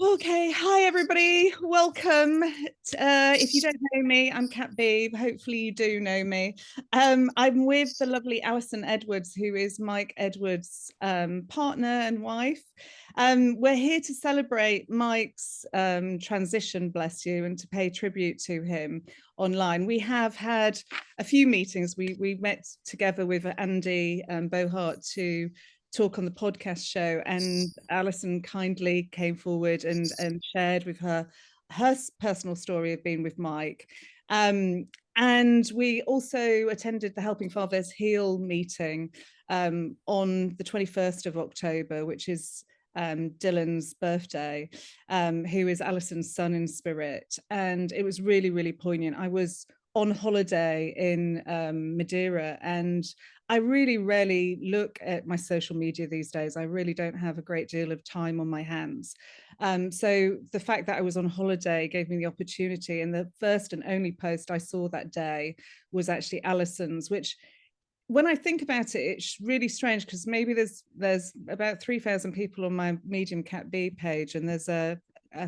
Okay, hi everybody, welcome. If you don't know me, I'm Kat Beebe. Hopefully you do know me. I'm with the lovely Allyson Edwards, who is Mike Edwards' partner and wife. We're here to celebrate Mike's transition, bless you, and to pay tribute to him online. We have had a few meetings. We met together with Andy Bohart to talk on the podcast show, and Allyson kindly came forward and shared with her personal story of being with Mike. And we also attended the Helping Fathers Heal meeting on the 21st of October, which is Dylan's birthday, who is Allyson's son in spirit. And it was really, really poignant. I was on holiday in Madeira, and I really rarely look at my social media these days. I really don't have a great deal of time on my hands. So the fact that I was on holiday gave me the opportunity, and the first and only post I saw that day was actually Allyson's, which, when I think about it, it's really strange because maybe there's about 3,000 people on my Medium Cat B page, and there's a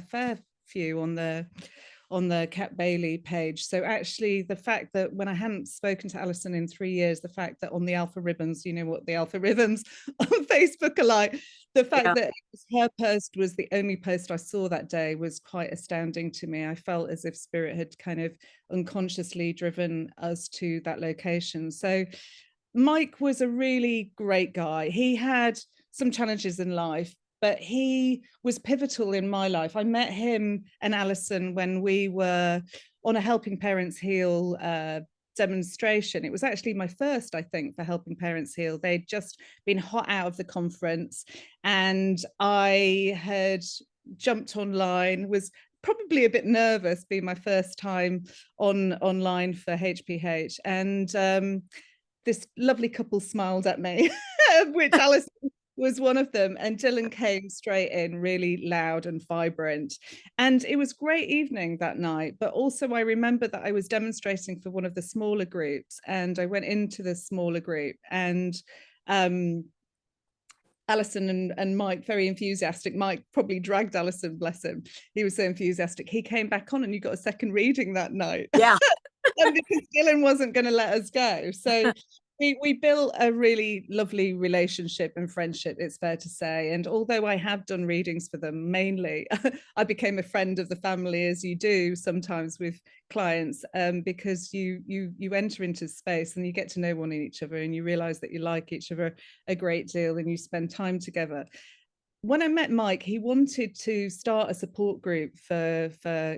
fair few on the Cat Bailey page. So actually the fact that when I hadn't spoken to Allyson in 3 years, the fact that on the alpha ribbons, you know what the alpha ribbons on Facebook are like, the fact that her post was the only post I saw that day was quite astounding to me. I felt as if spirit had kind of unconsciously driven us to that location. So Mike was a really great guy. He had some challenges in life, but he was pivotal in my life. I met him and Allyson when we were on a Helping Parents Heal demonstration. It was actually my first, I think, for Helping Parents Heal. They'd just been hot out of the conference, and I had jumped online, was probably a bit nervous, being my first time online for HPH, and this lovely couple smiled at me, which Allyson was one of them. And Dylan came straight in, really loud and vibrant. And it was a great evening that night. But also I remember that I was demonstrating for one of the smaller groups, and I went into the smaller group, and Allyson and Mike, very enthusiastic. Mike probably dragged Allyson, bless him. He was so enthusiastic. He came back on, and you got a second reading that night. Yeah. And because Dylan wasn't going to let us go. So we built a really lovely relationship and friendship, it's fair to say. And although I have done readings for them, mainly, I became a friend of the family, as you do sometimes with clients, because you enter into space and you get to know one each other, and you realize that you like each other a great deal, and you spend time together. When I met Mike, he wanted to start a support group for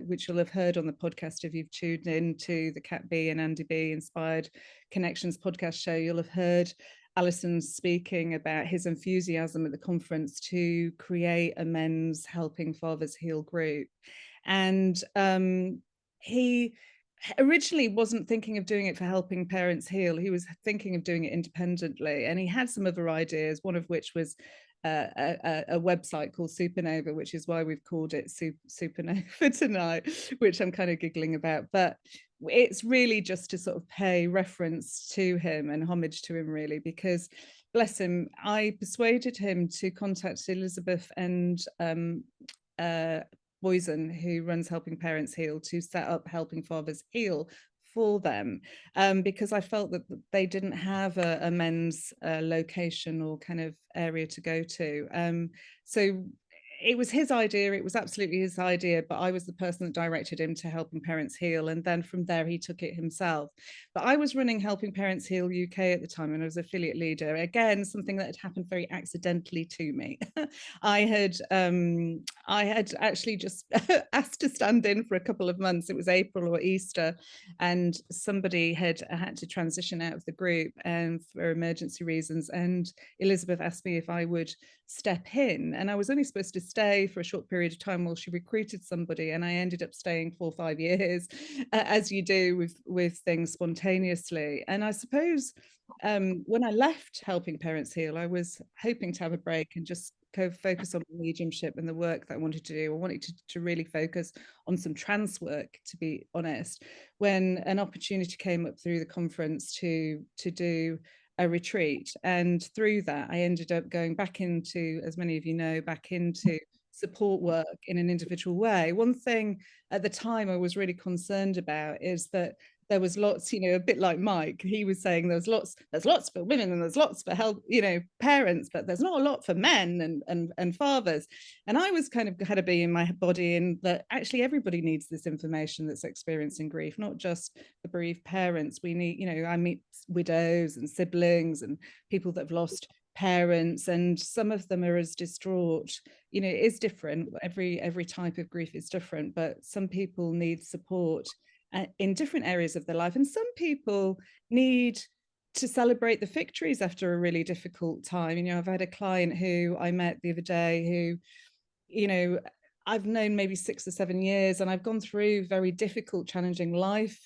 which you'll have heard on the podcast if you've tuned in to the Cat B and Andy B Inspired Connections podcast show. You'll have heard Allyson speaking about his enthusiasm at the conference to create a men's Helping Fathers Heal group. And he originally wasn't thinking of doing it for Helping Parents Heal. He was thinking of doing it independently, and he had some other ideas, one of which was a website called Supernova, which is why we've called it Supernova tonight, which I'm kind of giggling about. But it's really just to sort of pay reference to him and homage to him, really, because bless him, I persuaded him to contact Elizabeth and Boysen, who runs Helping Parents Heal, to set up Helping Fathers Heal for them, because I felt that they didn't have a men's location or kind of area to go to. So it was his idea. It was absolutely his idea, but I was the person that directed him to Helping Parents Heal, and then from there he took it himself. But I was running Helping Parents Heal UK at the time, and I was affiliate leader. Again, something that had happened very accidentally to me. I had actually just asked to stand in for a couple of months. It was April or Easter, and somebody had to transition out of the group and for emergency reasons. And Elizabeth asked me if I would step in, and I was only supposed to stay for a short period of time while she recruited somebody, and I ended up staying 4 or 5 years, as you do with things spontaneously. And I suppose when I left Helping Parents Heal, I was hoping to have a break and just go focus on mediumship and the work that I wanted to do. I wanted to really focus on some trance work, to be honest, when an opportunity came up through the conference to do a retreat. And through that, I ended up going back into, as many of you know, back into support work in an individual way. One thing at the time I was really concerned about is that there was lots, you know, a bit like Mike, he was saying there's lots for women and there's lots for help, you know, parents, but there's not a lot for men and fathers. And I was kind of had a bee in my body in that actually everybody needs this information that's experiencing grief, not just the bereaved parents. We need, you know, I meet widows and siblings and people that have lost parents, and some of them are as distraught. You know, it is different. Every type of grief is different, but some people need support in different areas of their life, and some people need to celebrate the victories after a really difficult time. You know, I've had a client who I met the other day who, you know, I've known maybe 6 or 7 years, and I've gone through very difficult, challenging life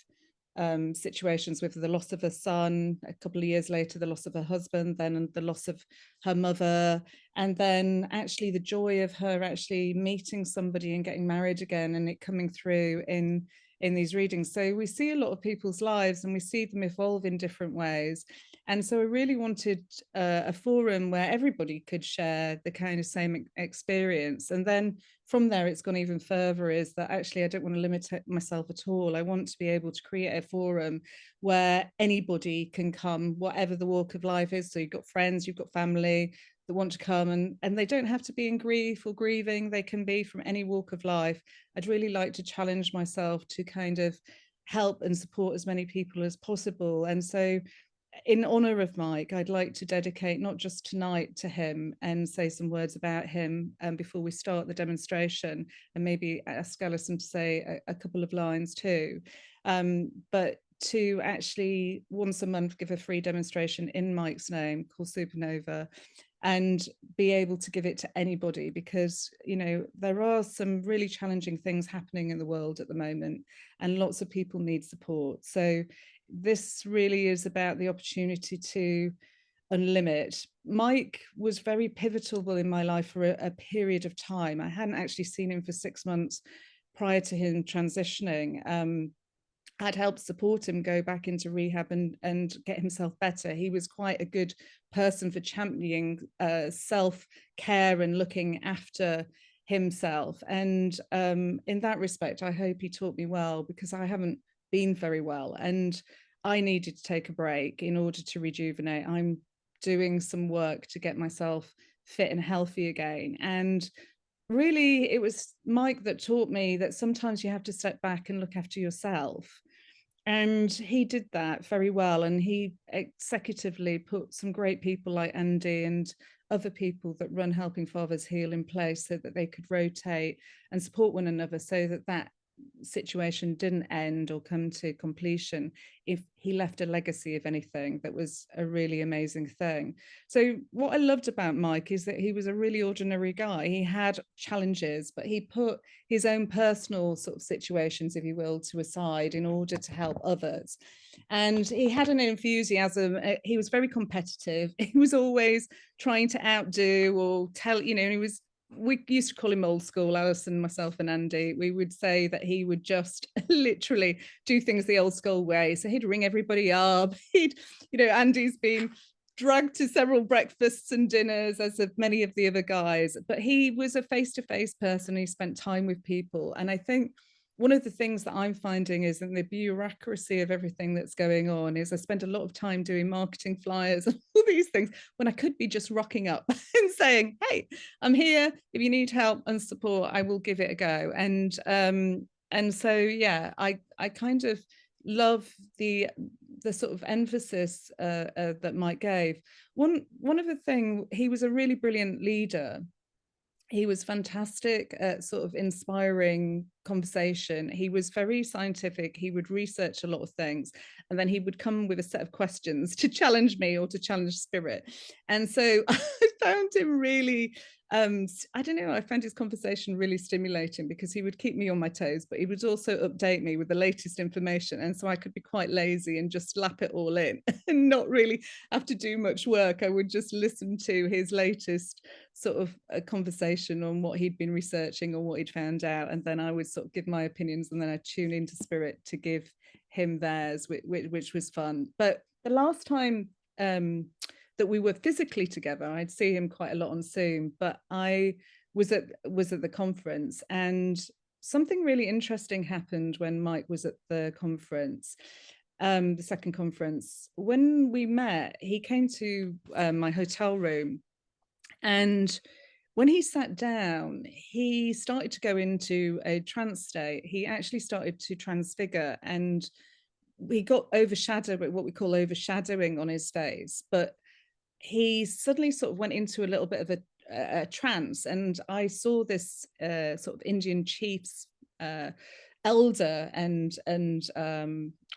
situations with the loss of a son, a couple of years later, the loss of her husband, then the loss of her mother, and then actually the joy of her actually meeting somebody and getting married again, and it coming through in these readings. So we see a lot of people's lives and we see them evolve in different ways. And so I really wanted a forum where everybody could share the kind of same experience. And then from there, it's gone even further, is that actually I don't want to limit myself at all. I want to be able to create a forum where anybody can come, whatever the walk of life is. So you've got friends, you've got family that want to come, and they don't have to be in grief or grieving. They can be from any walk of life. I'd really like to challenge myself to kind of help and support as many people as possible. And so in honor of Mike, I'd like to dedicate not just tonight to him and say some words about him before we start the demonstration, and maybe ask Allyson to say a couple of lines too, but to actually once a month give a free demonstration in Mike's name called Supernova, and be able to give it to anybody, because, you know, there are some really challenging things happening in the world at the moment and lots of people need support. So this really is about the opportunity to unlimit. Mike was very pivotal in my life for a period of time. I hadn't actually seen him for 6 months prior to him transitioning. I'd helped support him go back into rehab and get himself better. He was quite a good person for championing self-care and looking after himself. And in that respect, I hope he taught me well, because I haven't been very well and I needed to take a break in order to rejuvenate. I'm doing some work to get myself fit and healthy again. And really, it was Mike that taught me that sometimes you have to step back and look after yourself. And he did that very well. And he executively put some great people like Andy and other people that run Helping Fathers Heal in place so that they could rotate and support one another, so that that situation didn't end or come to completion. If he left a legacy of anything, that was a really amazing thing. So what I loved about Mike is that he was a really ordinary guy. He had challenges, but he put his own personal sort of situations, if you will, to a side in order to help others. And he had an enthusiasm. He was very competitive. He was always trying to outdo or tell, you know, he was, we used to call him old school, Allyson, myself and Andy. We would say that he would just literally do things the old school way. So he'd ring everybody up. He'd, you know, Andy's been dragged to several breakfasts and dinners, as of many of the other guys, but he was a face-to-face person. He spent time with people. And I think one of the things that I'm finding is that the bureaucracy of everything that's going on is I spend a lot of time doing marketing flyers and all these things when I could be just rocking up and saying, hey, I'm here. If you need help and support, I will give it a go. And so, yeah, I kind of love the sort of emphasis that Mike gave. One other thing, he was a really brilliant leader. He was fantastic at sort of inspiring conversation. He was very scientific. He would research a lot of things, and then he would come with a set of questions to challenge me or to challenge spirit. And so I found him really, I don't know, I found his conversation really stimulating, because he would keep me on my toes, but he would also update me with the latest information. And so I could be quite lazy and just lap it all in and not really have to do much work. I would just listen to his latest sort of a conversation on what he'd been researching or what he'd found out, and then I would sort of give my opinions, and then I'd tune into spirit to give him theirs, which was fun. But the last time that we were physically together, I'd see him quite a lot on Zoom, but I was at the conference, and something really interesting happened when Mike was at the conference, the second conference. When we met, he came to my hotel room, and when he sat down, he started to go into a trance state. He actually started to transfigure, and he got overshadowed, what we call overshadowing on his face. But he suddenly sort of went into a little bit of a trance, and I saw this sort of Indian chief's elder, and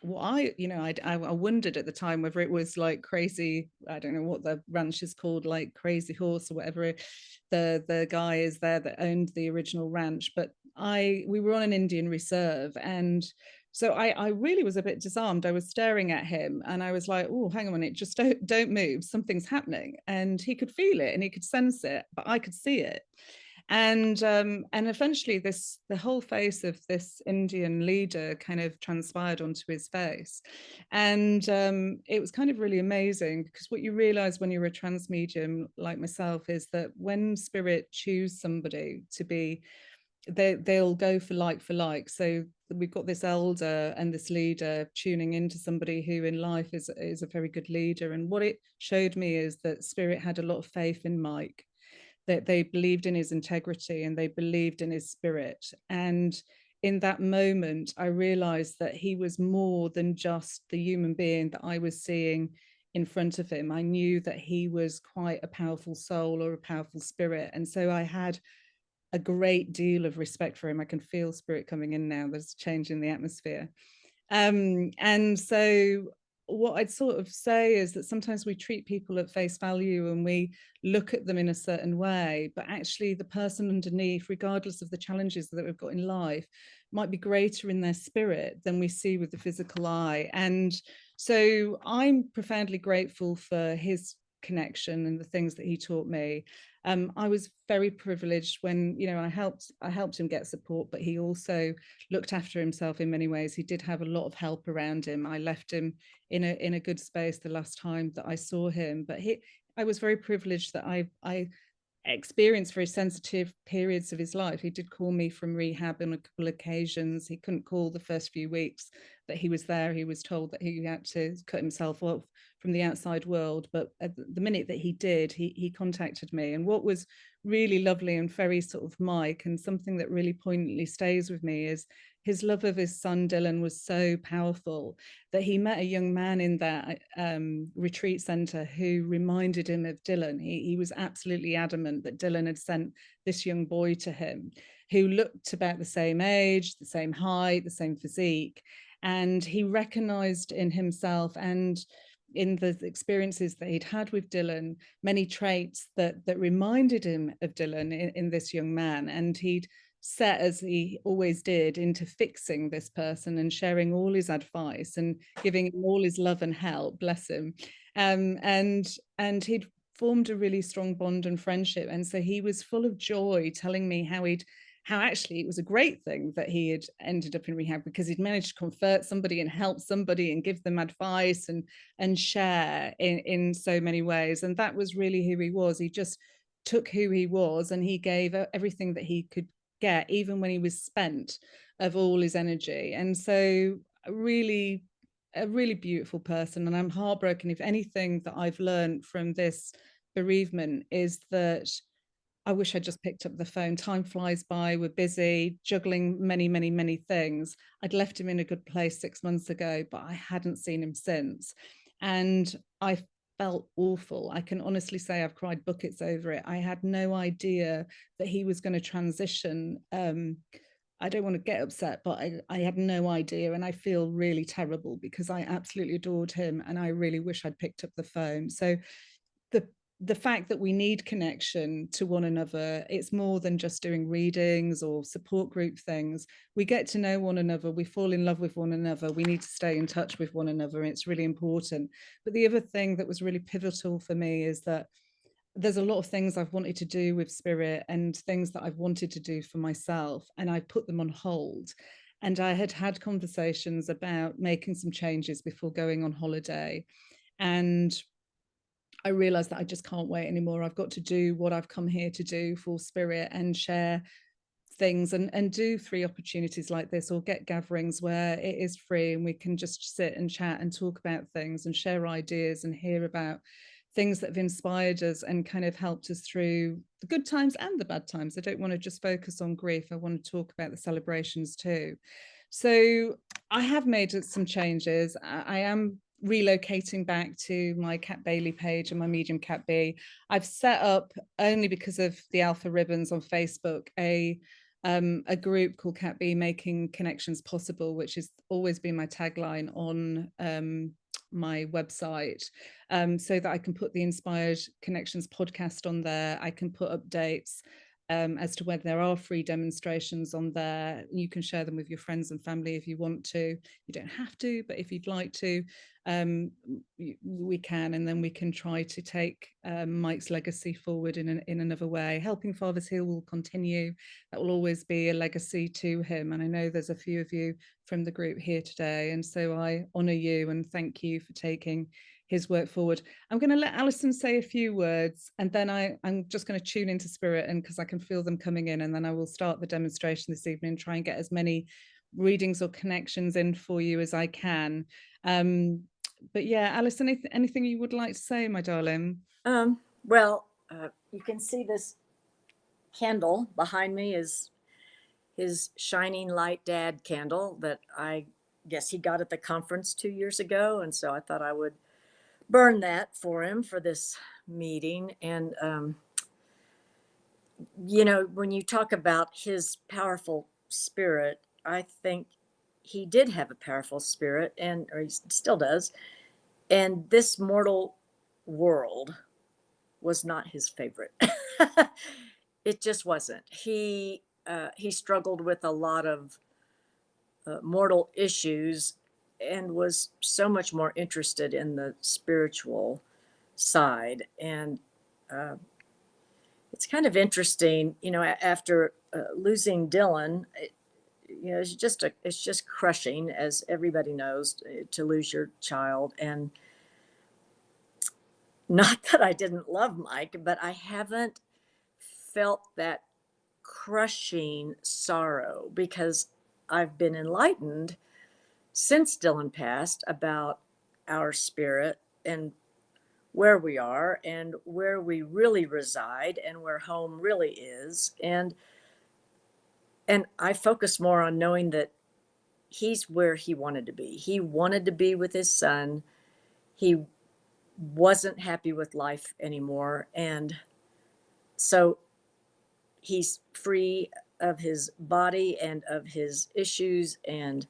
what I wondered at the time whether it was like Crazy, I don't know what the ranch is called, like Crazy Horse or whatever the guy is there that owned the original ranch. But we were on an Indian reserve, and so I really was a bit disarmed. I was staring at him, and I was like, oh, hang on a minute, just don't move, something's happening. And he could feel it and he could sense it, but I could see it. And eventually the whole face of this Indian leader kind of transpired onto his face. And it was kind of really amazing, because what you realize when you're a trance medium like myself is that when spirit choose somebody to be, they'll go for like. So we've got this elder and this leader tuning into somebody who in life is a very good leader. And what it showed me is that spirit had a lot of faith in Mike, that they believed in his integrity and they believed in his spirit. And in that moment, I realized that he was more than just the human being that I was seeing in front of him. I knew that he was quite a powerful soul or a powerful spirit. And so I had a great deal of respect for him. I can feel spirit coming in now. There's a change in the atmosphere. And so what I'd sort of say is that sometimes we treat people at face value and we look at them in a certain way, but actually the person underneath, regardless of the challenges that we've got in life, might be greater in their spirit than we see with the physical eye. And so I'm profoundly grateful for his connection and the things that he taught me. I was very privileged when, I helped him get support, but he also looked after himself in many ways. He did have a lot of help around him. I left him in a good space the last time that I saw him, but I was very privileged that I experienced very sensitive periods of his life. He did call me from rehab on a couple of occasions. He couldn't call the first few weeks that he was there. He was told that he had to cut himself off from the outside world. But at the minute that he did, he contacted me. And what was really lovely and very sort of Mike, and something that really poignantly stays with me, is his love of his son Dylan was so powerful that he met a young man in that retreat center who reminded him of Dylan. He was absolutely adamant that Dylan had sent this young boy to him who looked about the same age, the same height, the same physique. And he recognized in himself and in the experiences that he'd had with Dylan, many traits that reminded him of Dylan in this young man. And he'd set, as he always did, into fixing this person and sharing all his advice and giving him all his love and help, bless him. And he'd formed a really strong bond and friendship. And so he was full of joy, telling me how actually it was a great thing that he had ended up in rehab, because he'd managed to convert somebody and help somebody and give them advice and share in so many ways. And that was really who he was. He just took who he was and he gave everything that he could get, even when he was spent, of all his energy. And so a really beautiful person. And I'm heartbroken. If anything that I've learned from this bereavement is that I wish I just picked up the phone. Time flies by. We're busy juggling many things. I'd left him in a good place 6 months ago, but I hadn't seen him since. And I felt awful. I can honestly say I've cried buckets over it. I had no idea that he was going to transition. I don't want to get upset, but I had no idea. And I feel really terrible because I absolutely adored him. And I really wish I'd picked up the phone. So the fact that we need connection to one another, it's more than just doing readings or support group things. We get to know one another, we fall in love with one another, we need to stay in touch with one another, and it's really important. But the other thing that was really pivotal for me is that there's a lot of things I've wanted to do with spirit and things that I've wanted to do for myself, and I put them on hold. And I had conversations about making some changes before going on holiday. And I realized that I just can't wait anymore. I've got to do what I've come here to do for Spirit and share things, and do free opportunities like this, or get gatherings where it is free and we can just sit and chat and talk about things and share ideas and hear about things that have inspired us and kind of helped us through the good times and the bad times. I don't want to just focus on grief. I want to talk about the celebrations too. So I have made some changes. I am relocating back to my Cat Bailey page and my medium Cat B. I've set up, only because of the Alpha Ribbons on Facebook, a group called Cat B, Making Connections Possible, which has always been my tagline on my website, so that I can put the Inspired Connections podcast on there. I can put updates as to whether there are free demonstrations on there. You can share them with your friends and family if you want to. You don't have to, but if you'd like to, we can, and then we can try to take Mike's legacy forward in another way. Helping Fathers Heal will continue. That will always be a legacy to him, and I know there's a few of you from the group here today, and so I honor you and thank you for taking his work forward. I'm going to let Allyson say a few words, and then I'm just going to tune into Spirit, and because I can feel them coming in, and then I will start the demonstration this evening, try and get as many readings or connections in for you as I can. But yeah, Allyson, anything you would like to say, my darling? Well, you can see this candle behind me is his Shining Light Dad candle that I guess he got at the conference 2 years ago. And so I thought I would burn that for him for this meeting. And, when you talk about his powerful spirit, I think he did have a powerful spirit, or he still does. And this mortal world was not his favorite. It just wasn't. He struggled with a lot of mortal issues and was so much more interested in the spiritual side. And uh, it's kind of interesting, after losing Dylan, it's just crushing, as everybody knows, to lose your child. And not that I didn't love Mike, but I haven't felt that crushing sorrow, because I've been enlightened since Dylan passed about our spirit and where we are and where we really reside and where home really is. And I focus more on knowing that he's where he wanted to be. He wanted to be with his son. He wasn't happy with life anymore. And so he's free of his body and of his issues, and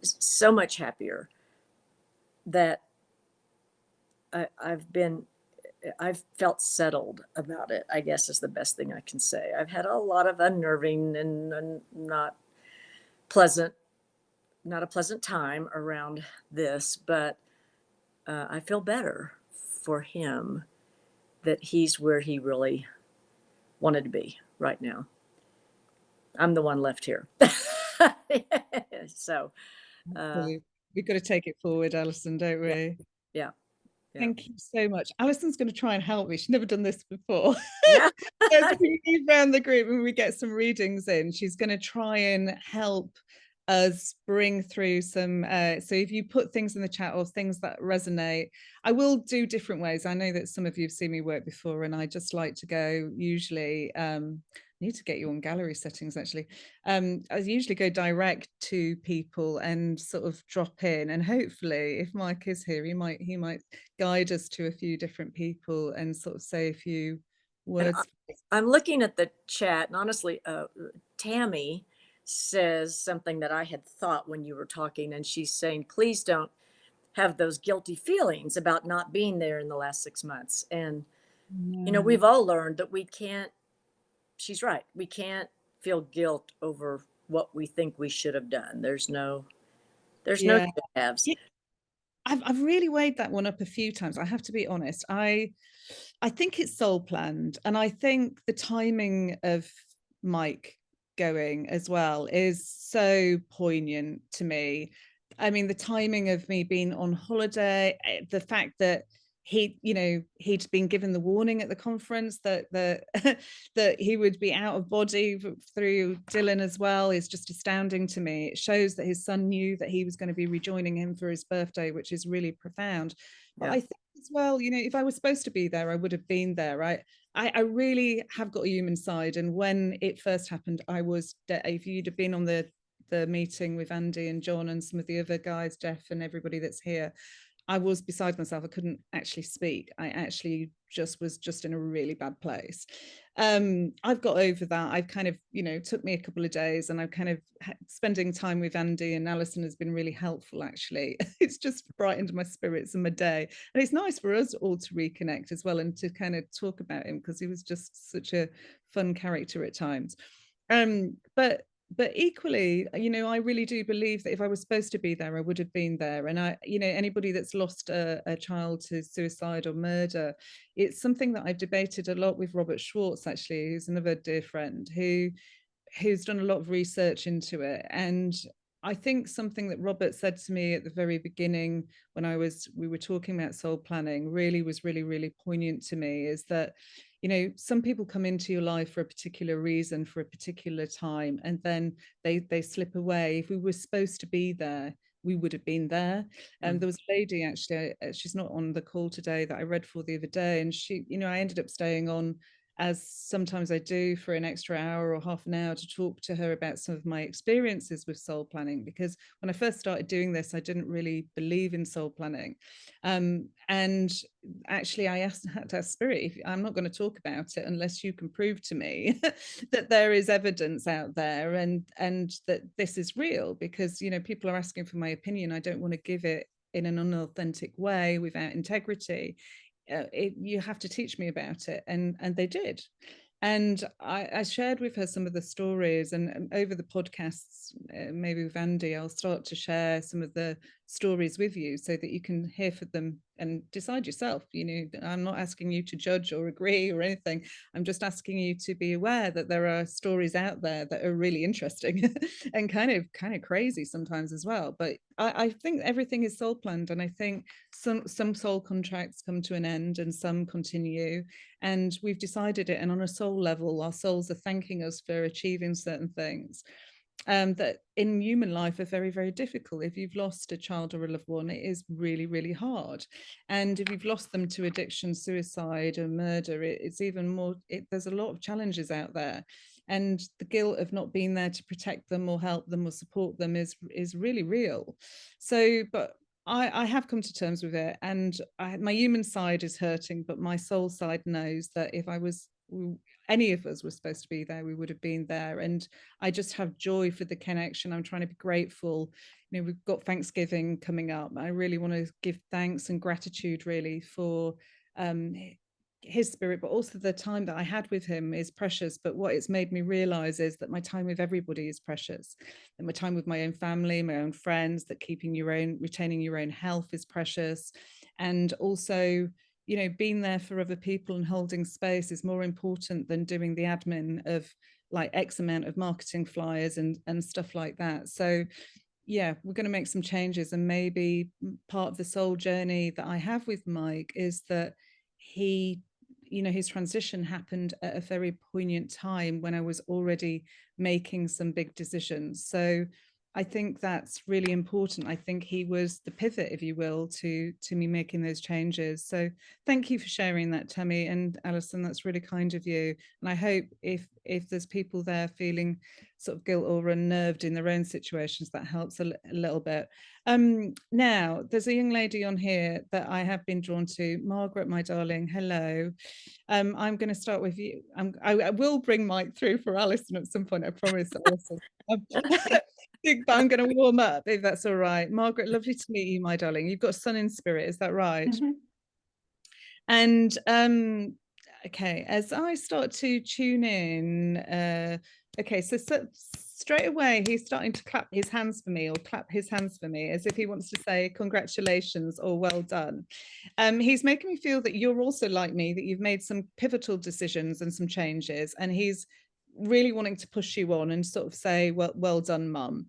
so much happier that I've felt settled about it, I guess, is the best thing I can say. I've had a lot of unnerving and pleasant, not a pleasant time around this, but I feel better for him that he's where he really wanted to be right now. I'm the one left here. So we've got to take it forward, Allyson, don't we? Yeah. Thank you so much. Alyson's going to try and help me. She's never done this before. Yeah. As we move around the group and we get some readings in, she's going to try and help us bring through some. So if you put things in the chat or things that resonate, I will do different ways. I know that some of you have seen me work before, and I just like to go usually. Need to get you on gallery settings actually. I usually go direct to people and sort of drop in, and hopefully if Mike is here, he might guide us to a few different people and sort of say a few words. I'm looking at the chat, and honestly, Tammy says something that I had thought when you were talking, and she's saying, please don't have those guilty feelings about not being there in the last 6 months. And we've all learned that we can't, she's right, we can't feel guilt over what we think we should have done. There's no should haves. I've really weighed that one up a few times. I have to be honest. I think it's soul planned, and I think the timing of Mike going as well is so poignant to me. I mean, the timing of me being on holiday, the fact that he'd been given the warning at the conference that that he would be out of body through Dylan as well is just astounding to me. It shows that his son knew that he was going to be rejoining him for his birthday, which is really profound. But I think as well, if I was supposed to be there, I would have been there. I really have got a human side, and when it first happened, I was, if you'd have been on the meeting with Andy and John and some of the other guys, Jeff and everybody that's here, I was beside myself. I couldn't actually speak. I actually was in a really bad place. I've got over that. I've kind of, took me a couple of days, and I've kind of spending time with Andy and Allyson has been really helpful, actually. It's just brightened my spirits and my day. And it's nice for us all to reconnect as well, and to kind of talk about him, because he was just such a fun character at times. But equally, I really do believe that if I was supposed to be there, I would have been there. And anybody that's lost a child to suicide or murder, it's something that I've debated a lot with Robert Schwartz, actually, who's another dear friend who's done a lot of research into it. And I think something that Robert said to me at the very beginning when we were talking about soul planning was really poignant to me, is that some people come into your life for a particular reason, for a particular time, and then they slip away. If we were supposed to be there, we would have been there. And there was a lady, actually, she's not on the call today, that I read for the other day, and she, I ended up staying on, as sometimes I do, for an extra hour or half an hour to talk to her about some of my experiences with soul planning. Because when I first started doing this, I didn't really believe in soul planning. And actually, I had to ask Spirit, I'm not going to talk about it unless you can prove to me that there is evidence out there, and that this is real. Because, people are asking for my opinion. I don't want to give it in an unauthentic way without integrity. You have to teach me about it. And they did. And I shared with her some of the stories, and over the podcasts, maybe with Andy, I'll start to share some of the stories with you so that you can hear for them and decide yourself. I'm not asking you to judge or agree or anything. I'm just asking you to be aware that there are stories out there that are really interesting and kind of crazy sometimes as well. But I think everything is soul planned, and I think some soul contracts come to an end and some continue, and we've decided it. And on a soul level, our souls are thanking us for achieving certain things that in human life are very, very difficult. If you've lost a child or a loved one, it is really, really hard. And if you've lost them to addiction, suicide, or murder, it's even more. There's a lot of challenges out there, and the guilt of not being there to protect them or help them or support them is really real. So, but I have come to terms with it, and my human side is hurting, but my soul side knows that if any of us were supposed to be there, we would have been there. And I just have joy for the connection. I'm trying to be grateful. We've got Thanksgiving coming up. I really want to give thanks and gratitude, really, for his spirit, but also the time that I had with him is precious. But what it's made me realize is that my time with everybody is precious, and my time with my own family, my own friends, that retaining your own health is precious. And also, being there for other people and holding space is more important than doing the admin of like X amount of marketing flyers and stuff like that. So yeah, we're going to make some changes, and maybe part of the soul journey that I have with Mike is that his transition happened at a very poignant time when I was already making some big decisions. So I think that's really important. I think he was the pivot, if you will, to me making those changes. So thank you for sharing that, Tammy and Allyson. That's really kind of you. And I hope if there's people there feeling sort of guilt or unnerved in their own situations, that helps a little bit. Now, there's a young lady on here that I have been drawn to. Margaret, my darling, hello. I'm going to start with you. I will bring Mike through for Allyson at some point, I promise. But I'm going to warm up, if that's all right. Margaret, lovely to meet you, my darling. You've got a son in spirit, is that right? Mm-hmm. And okay, as I start to tune in, okay, so straight away he's starting to clap his hands for me, as if he wants to say congratulations or well done. He's making me feel that you're also like me, that you've made some pivotal decisions and some changes, and he's really wanting to push you on and sort of say, well done, mum.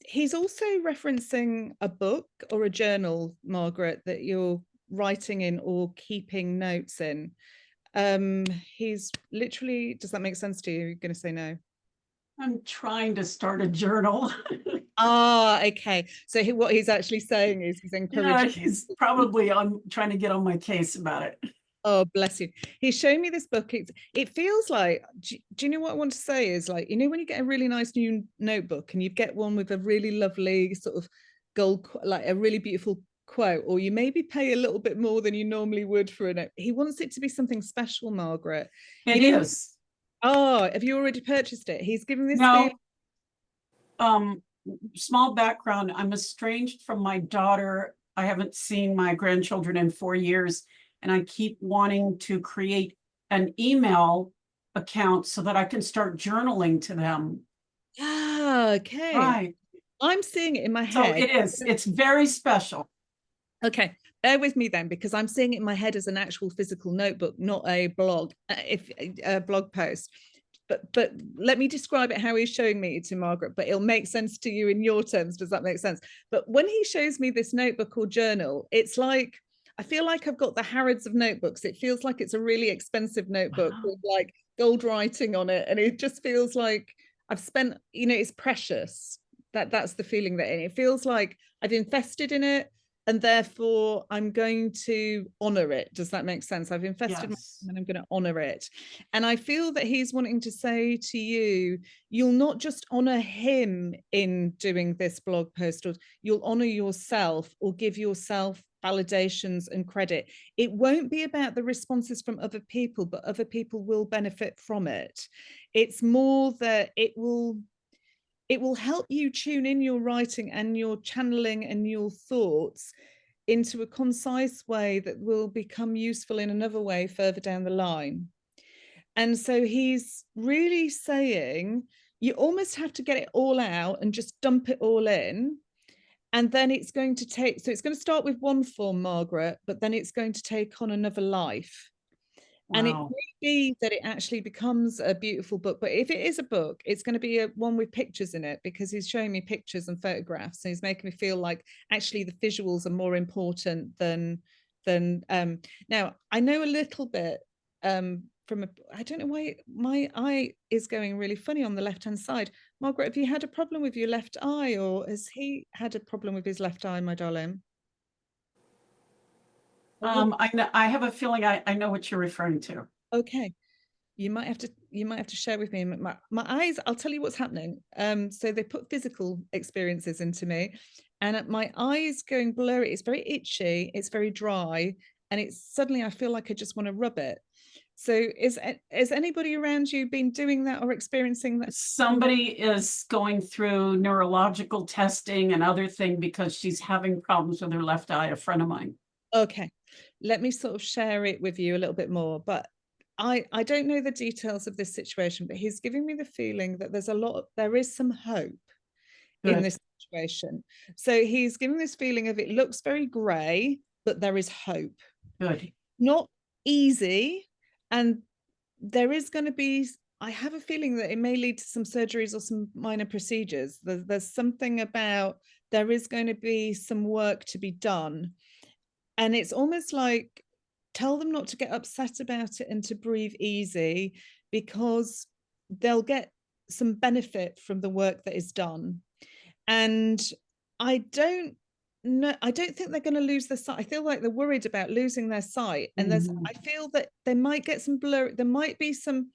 He's also referencing a book or a journal, Margaret, that you're writing in or keeping notes in. He's literally, does that make sense to you? You're going to say no? I'm trying to start a journal. Ah, okay. So what he's actually saying is he's encouraging. He's probably trying to get on my case about it. Oh, bless you. He's showing me this book. It feels like, do you know what I want to say is, like, you know, when you get a really nice new notebook and you get one with a really lovely sort of gold, like a really beautiful quote, or you maybe pay a little bit more than you normally would for a note. He wants it to be something special, Margaret. It you know, is. Oh, have you already purchased it? He's giving this No. feeling. Small background. I'm estranged from my daughter. I haven't seen my grandchildren in 4 years, and I keep wanting to create an email account so that I can start journaling to them. Ah, okay. Right. I'm seeing it in my So head. it is. It's very special. Okay, bear with me then, because I'm seeing it in my head as an actual physical notebook, not a blog, if a blog post. But let me describe it how he's showing me to Margaret, but it'll make sense to you in your terms. Does that make sense? But when he shows me this notebook or journal, it's like, I feel like I've got the Harrods of notebooks. It feels like it's a really expensive notebook with like gold writing on it. And it just feels like I've spent, you know, it's precious. That's the feeling that it feels like I've invested in it, and therefore I'm going to honor it. Does that make sense? I've invested my time and I'm going to honor it. And I feel that he's wanting to say to you, you'll not just honor him in doing this blog post, or you'll honor yourself or give yourself validations and credit. It won't be about the responses from other people, but other people will benefit from it. It's more that it will help you tune in your writing and your channeling and your thoughts into a concise way that will become useful in another way further down the line. And so he's really saying you almost have to get it all out and just dump it all in. And then it's going to take, so it's going to start with one form, Margaret, but then it's going to take on another life. Wow. And it may be that it actually becomes a beautiful book, but if it is a book, it's going to be one with pictures in it, because he's showing me pictures and photographs, and he's making me feel like actually the visuals are more important than now. I know a little bit I don't know why my eye is going really funny on the left-hand side. Margaret, have you had a problem with your left eye, or has he had a problem with his left eye, my darling? I have a feeling I know what you're referring to. Okay, you might have to share with me. My eyes, I'll tell you what's happening. So they put physical experiences into me, and my eyes going blurry. It's very itchy, it's very dry, and it's suddenly I feel like I just want to rub it. So has anybody around you been doing that or experiencing that? Somebody is going through neurological testing and other thing because she's having problems with her left eye, a friend of mine. Okay, let me sort of share it with you a little bit more, but I don't know the details of this situation, but he's giving me the feeling that there is some hope in this situation. So he's giving this feeling of, it looks very grey, but there is hope. Good. Not easy, and there is going to be, I have a feeling that it may lead to some surgeries or some minor procedures. There's something about, there is going to be some work to be done. And it's almost like, tell them not to get upset about it and to breathe easy, because they'll get some benefit from the work that is done. And I don't think they're going to lose their sight. I feel like they're worried about losing their sight. And I feel that they might get some blur. There might be some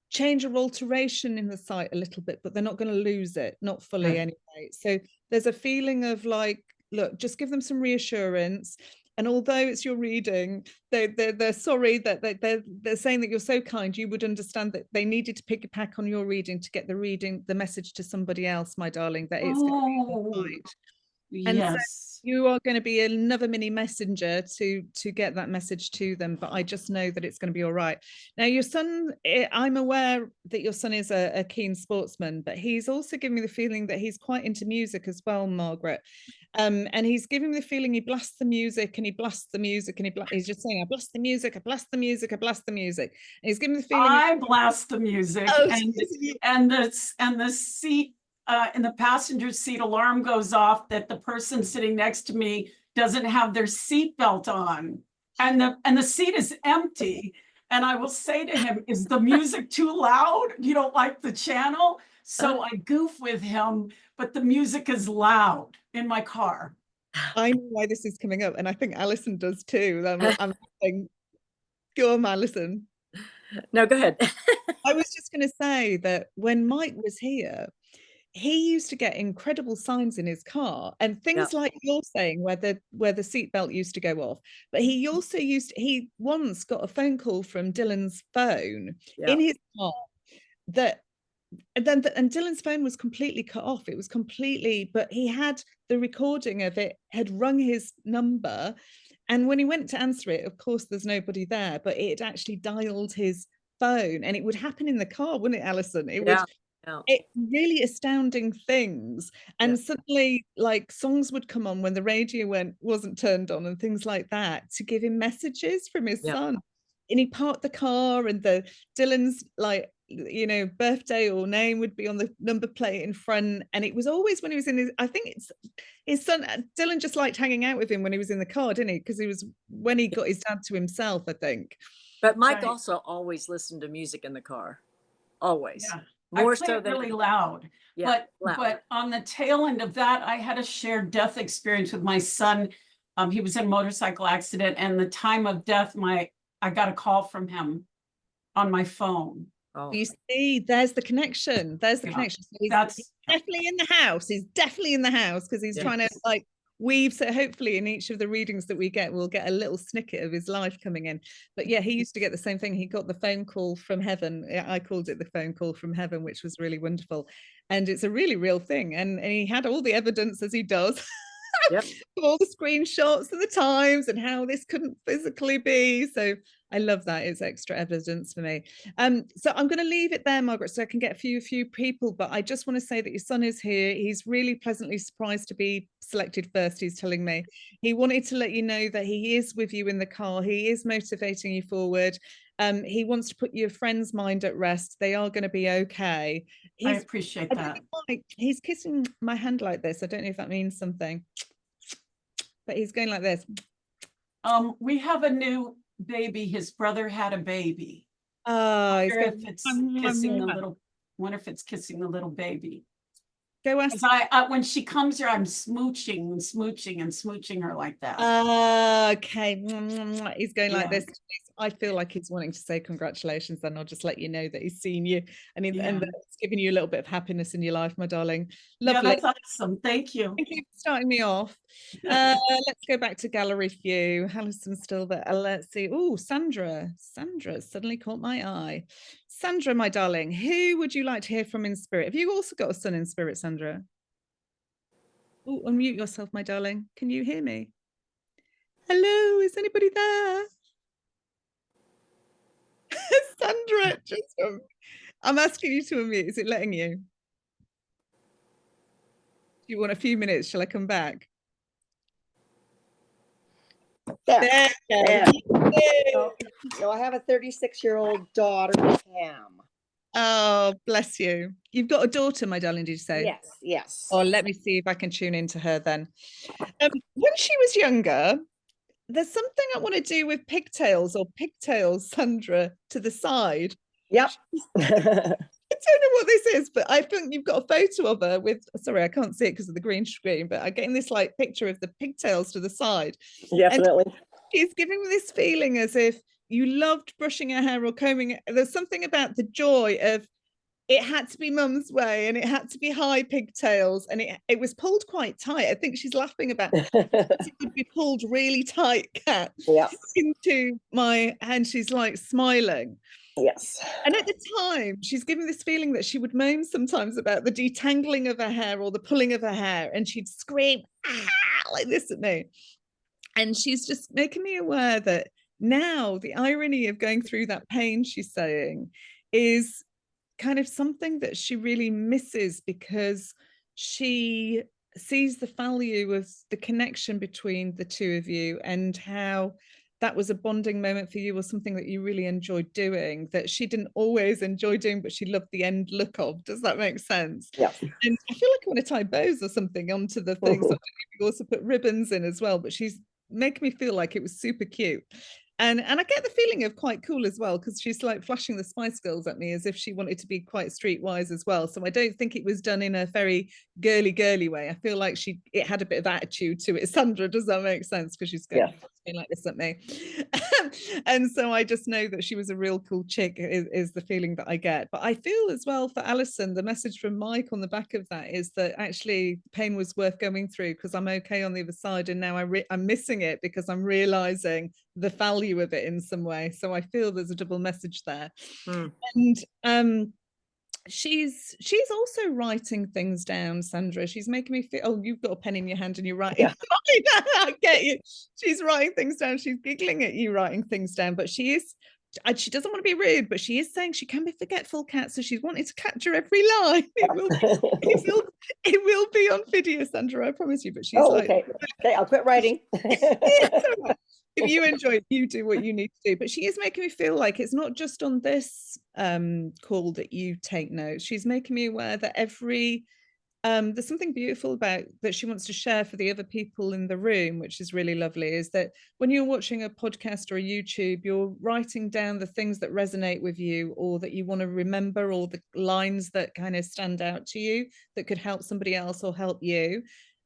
change or alteration in the sight a little bit, but they're not going to lose it, not fully anyway. So there's a feeling of like, look, just give them some reassurance. And although it's your reading, they're sorry that they're saying that you're so kind. You would understand that they needed to piggyback on your reading to get the message to somebody else, my darling, that it's going to be right. And so you are going to be another mini messenger to get that message to them. But I just know that it's going to be all right. Now, your son, I'm aware that your son is a keen sportsman, but he's also giving me the feeling that he's quite into music as well, Margaret. And he's giving me the feeling he blasts the music and he blasts the music and he's just saying, I blast the music, I blast the music, I blast the music. And he's giving me the feeling I blast the music, and the seat in the passenger seat alarm goes off that the person sitting next to me doesn't have their seatbelt on, and the seat is empty. And I will say to him, is the music too loud? You don't like the channel? So I goof with him, but the music is loud in my car. I know why this is coming up, and I think Allyson does too. I'm saying, go on, Allyson. No, go ahead. I was just going to say that when Mike was here, he used to get incredible signs in his car, and things like you're saying, where the seatbelt used to go off. But he also he once got a phone call from Dylan's phone in his car that. And Dylan's phone was completely cut off. It was completely, but he had the recording of it, had rung his number. And when he went to answer it, of course, there's nobody there, but it actually dialed his phone, and it would happen in the car, wouldn't it, Allyson? It would. It really astounding things. And suddenly, like, songs would come on when the radio wasn't turned on and things like that, to give him messages from his son. And he parked the car, and Dylan's, like, you know, birthday or name would be on the number plate in front. And it was always when he was in his, I think it's his son, Dylan just liked hanging out with him when he was in the car, didn't he? Because he was, when he got his dad to himself, I think. But Mike also always listened to music in the car. Always. More so than really loud. But on the tail end of that, I had a shared death experience with my son. He was in a motorcycle accident, and the time of death, I got a call from him on my phone. You see, there's the connection. There's the connection. So he's definitely in the house. He's definitely in the house, because he's trying to, like, weave. So hopefully in each of the readings that we get, we'll get a little snippet of his life coming in. But yeah, he used to get the same thing. He got the phone call from heaven. I called it the phone call from heaven, which was really wonderful. And it's a really real thing. And he had all the evidence, as he does. All the screenshots and the times and how this couldn't physically be. So I love that. It's extra evidence for me. So I'm going to leave it there, Margaret, so I can get a few people. But I just want to say that your son is here. He's really pleasantly surprised to be selected first. He's telling me he wanted to let you know that he is with you in the car. He is motivating you forward. He wants to put your friend's mind at rest. They are going to be okay. I appreciate that. He's kissing my hand like this. I don't know if that means something, but he's going like this. We have a new baby. His brother had a baby. Oh, wonder if it's kissing the little baby. Go ask. When she comes here, I'm smooching her like that. Okay. He's going like this. I feel like he's wanting to say congratulations, then I'll just let you know that he's seen you, and it's giving you a little bit of happiness in your life, my darling. Lovely. Yeah, that's awesome. Thank you. Thank you for starting me off. Let's go back to gallery view. Allison's still there. Let's see. Oh, Sandra suddenly caught my eye. Sandra, my darling, who would you like to hear from in spirit? Have you also got a son in spirit, Sandra? Oh, unmute yourself, my darling. Can you hear me? Hello, is anybody there? Sandra, I'm asking you to unmute. Is it letting you? Do you want a few minutes? Shall I come back? There. So I have a 36-year-old daughter, Pam. Oh, bless you. You've got a daughter, my darling, did you say? Yes. Oh, let me see if I can tune into her then. When she was younger, there's something I want to do with pigtails, Sandra, to the side. Yep. I don't know what this is, but I think you've got a photo of her with, sorry, I can't see it because of the green screen, but I'm getting this like picture of the pigtails to the side. Definitely. And she's giving me this feeling as if you loved brushing her hair or combing it. There's something about the joy of it had to be mum's way, and it had to be high pigtails, and it was pulled quite tight. I think she's laughing about it would be pulled really tight, Kat, into my hand. She's like smiling. Yes. And at the time, she's given this feeling that she would moan sometimes about the detangling of her hair or the pulling of her hair, and she'd scream like this at me. And she's just making me aware that now the irony of going through that pain, she's saying, is kind of something that she really misses, because she sees the value of the connection between the two of you, and how that was a bonding moment for you, or something that you really enjoyed doing that she didn't always enjoy doing, but she loved the end look of. Does that make sense? Yeah. And I feel like I want to tie bows or something onto the things. You also put ribbons in as well, but she's making me feel like it was super cute. And I get the feeling of quite cool as well, because she's like flashing the Spice Girls at me as if she wanted to be quite streetwise as well. So I don't think it was done in a very girly way. I feel like it had a bit of attitude to it. Sandra, does that make sense? Because she's going like this at me. And so I just know that she was a real cool chick, is the feeling that I get. But I feel as well for Allyson, the message from Mike on the back of that is that actually pain was worth going through, because I'm okay on the other side, and now I'm missing it because I'm realizing the value of it in some way. So I feel there's a double message there. And she's also writing things down, Sandra. She's making me feel, oh, you've got a pen in your hand and you're writing. I get you. She's writing things down. She's giggling at you writing things down, but she doesn't want to be rude, but she is saying she can be forgetful, Kat, so she's wanting to capture every line. It will be on video, Sandra, I promise you. But she's okay, I'll quit writing. If you enjoy it, you do what you need to do. But she is making me feel like it's not just on this call that you take notes. She's making me aware that there's something beautiful about that she wants to share for the other people in the room, which is really lovely, is that when you're watching a podcast or a YouTube, you're writing down the things that resonate with you, or that you want to remember, or the lines that kind of stand out to you that could help somebody else or help you.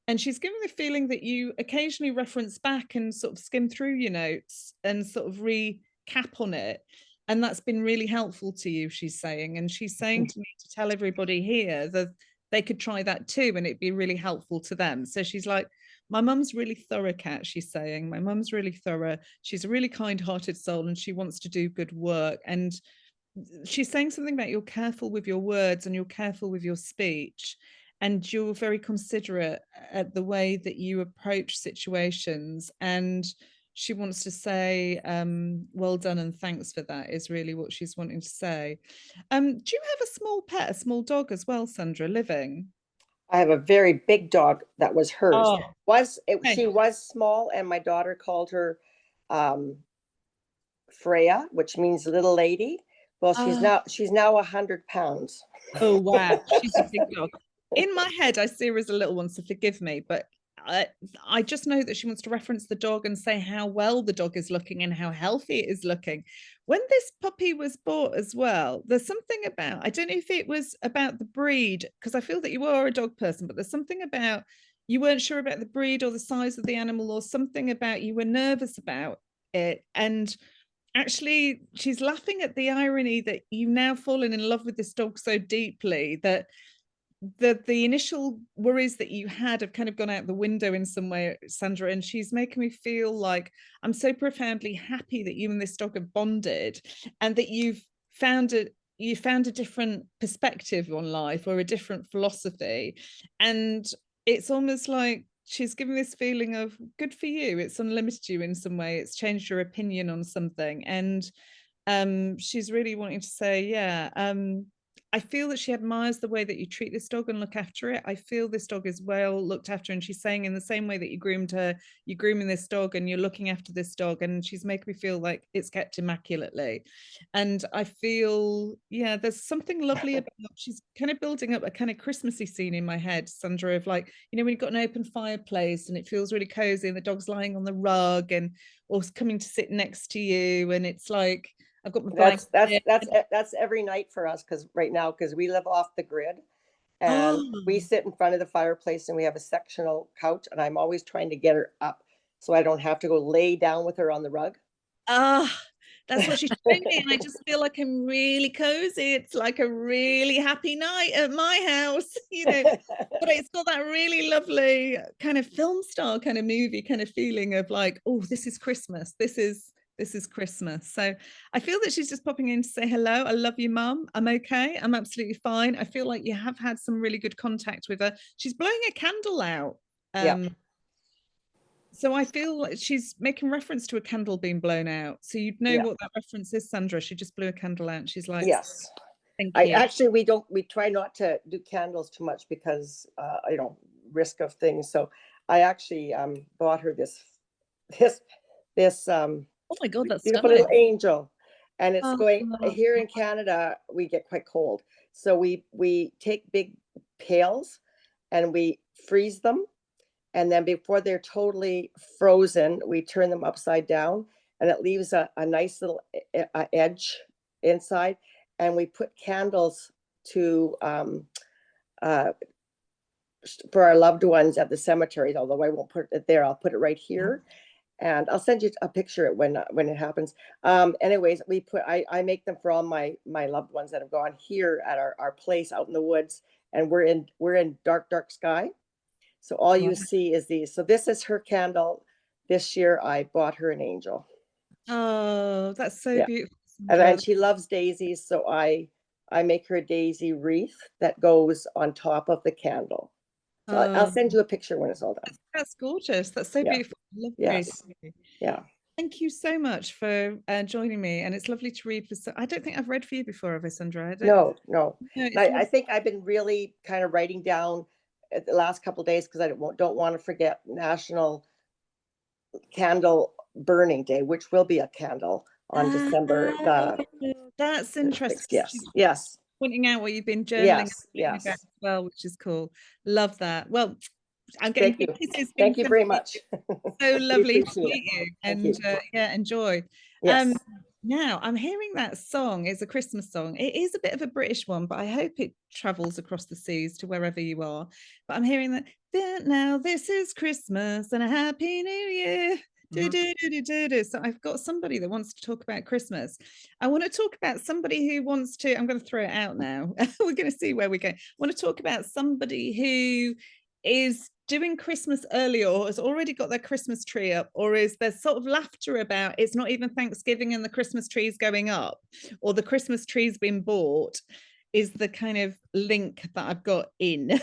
And she's giving the feeling that you occasionally reference back and sort of skim through your notes and sort of recap on it. And that's been really helpful to you, she's saying. And she's saying to me to tell everybody here that they could try that too, and it'd be really helpful to them. So she's like, my mum's really thorough, Kat, she's saying. My mum's really thorough. She's a really kind-hearted soul, and she wants to do good work. And she's saying something about you're careful with your words and you're careful with your speech, and you're very considerate at the way that you approach situations. And she wants to say, well done and thanks for that, is really what she's wanting to say. Do you have a small pet, a small dog as well, Sandra, living? I have a very big dog that was hers. She was small, and my daughter called her Freya, which means little lady. Well, she's now 100 pounds. Oh wow, she's a big dog. In my head, I see her as a little one, so forgive me, but I just know that she wants to reference the dog and say how well the dog is looking and how healthy it is looking. When this puppy was bought as well, there's something about, I don't know if it was about the breed, because I feel that you are a dog person, but there's something about you weren't sure about the breed or the size of the animal, or something about you were nervous about it. And actually, she's laughing at the irony that you've now fallen in love with this dog so deeply that the initial worries that you had have kind of gone out the window in some way, Sandra. And she's making me feel like I'm so profoundly happy that you and this dog have bonded, and that you found a different perspective on life, or a different philosophy. And it's almost like she's giving this feeling of good for you. It's unlimited you in some way. It's changed your opinion on something. And she's really wanting to say, I feel that she admires the way that you treat this dog and look after it. I feel this dog is well looked after. And she's saying, in the same way that you groomed her, you're grooming this dog and you're looking after this dog. And she's making me feel like it's kept immaculately. And I feel, there's something lovely about, she's kind of building up a kind of Christmassy scene in my head, Sandra, of like, when you've got an open fireplace and it feels really cozy, and the dog's lying on the rug or coming to sit next to you. And it's like, I've got my that's every night for us, because we live off the grid, and we sit in front of the fireplace, and we have a sectional couch, and I'm always trying to get her up so I don't have to go lay down with her on the rug. That's what she's showing me, and I just feel like I'm really cozy. It's like a really happy night at my house, but it's got that really lovely kind of film style kind of movie kind of feeling of like, oh, this is Christmas. This is Christmas. So I feel that she's just popping in to say hello. I love you, Mum. I'm okay. I'm absolutely fine. I feel like you have had some really good contact with her. She's blowing a candle out. So I feel like she's making reference to a candle being blown out. So you'd know what that reference is, Sandra. She just blew a candle out. She's like, yes. Thank you. We try not to do candles too much because, risk of things. So I actually bought her this Oh my God, that's Beautiful stunning. little angel. And it's going Oh. here in Canada, we get quite cold. So we take big pails and we freeze them. And then before they're totally frozen, we turn them upside down and it leaves a nice little edge inside. And we put candles to for our loved ones at the cemetery, although I won't put it there. I'll put it right here. And I'll send you a picture when it happens. Anyways, I make them for all my loved ones that have gone here at our place out in the woods, and we're in dark sky. So all you see is these. So this is her candle. This year I bought her an angel. Oh, that's so beautiful. And she loves daisies, so I make her a daisy wreath that goes on top of the candle. So I'll send you a picture when it's all done. That's gorgeous. That's so beautiful. Lovely. Yes. Yeah. Thank you so much for joining me. And it's lovely to read for. I don't think I've read for you before, have I, Sandra? No. I think I've been really kind of writing down the last couple of days because I don't want to forget National Candle Burning Day, which will be a candle on December the. That's interesting. Yes. Pointing out what you've been journaling yes. as well, which is cool. Love that. Well, I'm getting kisses. Thank you very much. So lovely to meet you. And enjoy. Yes. Now I'm hearing that song is a Christmas song. It is a bit of a British one, but I hope it travels across the seas to wherever you are. But I'm hearing that now this is Christmas and a happy new year. So I've got somebody that wants to talk about Christmas. I want to talk about somebody who wants to, I'm going to throw it out now. We're going to see where we go. I want to talk about somebody who is doing Christmas early or has already got their Christmas tree up, or is there sort of laughter about it's not even Thanksgiving and the Christmas tree is going up, or the Christmas tree's been bought, is the kind of link that I've got in.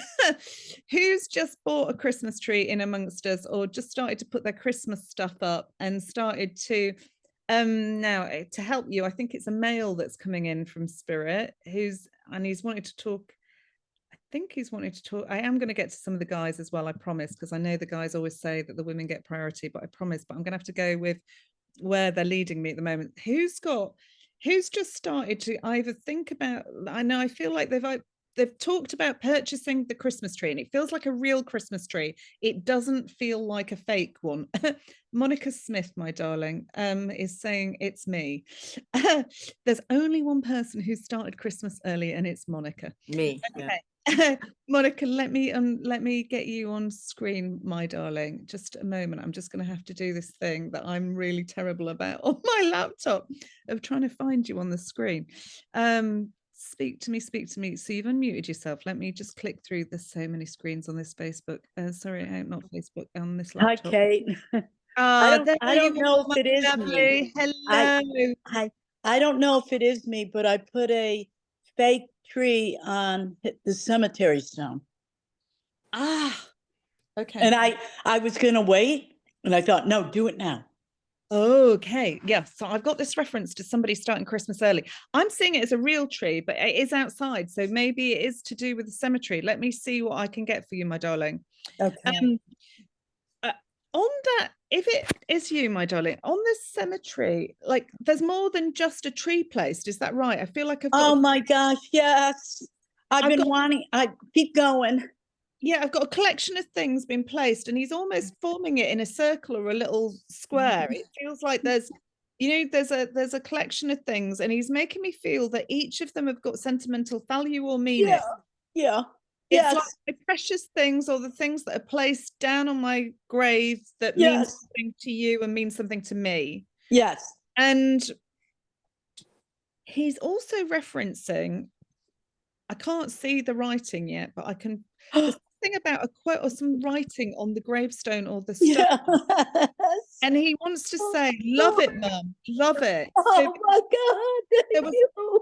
Who's just bought a Christmas tree in amongst us, or just started to put their Christmas stuff up and started to now to help you? I think it's a male that's coming in from Spirit he's wanted to talk. I think he's wanting to talk. I am going to get to some of the guys as well, I promise, because I know the guys always say that the women get priority, but I promise. But I'm going to have to go with where they're leading me at the moment. Who's just started to either think about, I feel like they've talked about purchasing the Christmas tree, and it feels like a real Christmas tree. It doesn't feel like a fake one. Monica Smith, my darling, is saying it's me. There's only one person who started Christmas early, and it's Monica. Me. Okay. Monica, let me get you on screen, my darling. Just a moment. I'm just going to have to do this thing that I'm really terrible about on my laptop of trying to find you on the screen. Speak to me. So you've unmuted yourself. Let me just click through. There's so many screens on this Facebook. Sorry, not Facebook, on this laptop. Hi, Kate. I don't know if it is me. Hello. I don't know if it is me, but I put a fake tree on the cemetery stone. Okay. And I was going to wait, and I thought, no, do it now. Okay. Yeah. So I've got this reference to somebody starting Christmas early. I'm seeing it as a real tree, but it is outside. So maybe it is to do with the cemetery. Let me see what I can get for you, my darling. Okay. On that, if it is you, my darling, on this cemetery, like there's more than just a tree placed. Is that right? I feel like I've got my gosh, yes. I keep going. Yeah, I've got a collection of things being placed, and he's almost forming it in a circle or a little square. It feels like there's a collection of things, and he's making me feel that each of them have got sentimental value or meaning. Yeah. It's like the precious things or the things that are placed down on my grave that mean something to you and mean something to me. Yes. And he's also referencing, I can't see the writing yet, but I can, there's something about a quote or some writing on the gravestone or the stuff. Yes. And he wants to say, love it, Mum, love it. Oh so, my God. Thank you.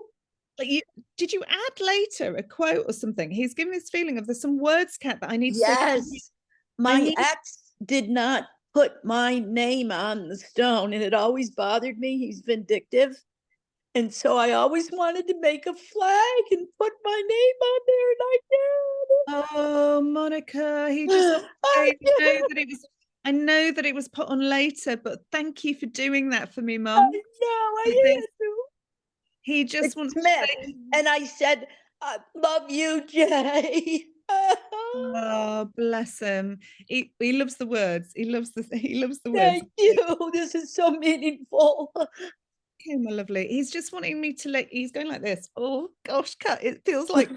Like did you add later a quote or something? He's giving this feeling of there's some words, Kat, that I need to say. Yes. My ex did not put my name on the stone, and it always bothered me. He's vindictive. And so I always wanted to make a flag and put my name on there, and I did. Oh, Monica, he just know that it was. I know that it was put on later, but thank you for doing that for me, I Mum. know, I had to. He just It's wants to Smith. say, And I said, I love you, Jay. oh, bless him. He loves the words. He loves the words. Thank you. This is so meaningful. Okay, my lovely. He's just wanting me to he's going like this. Oh gosh, Kat, it feels like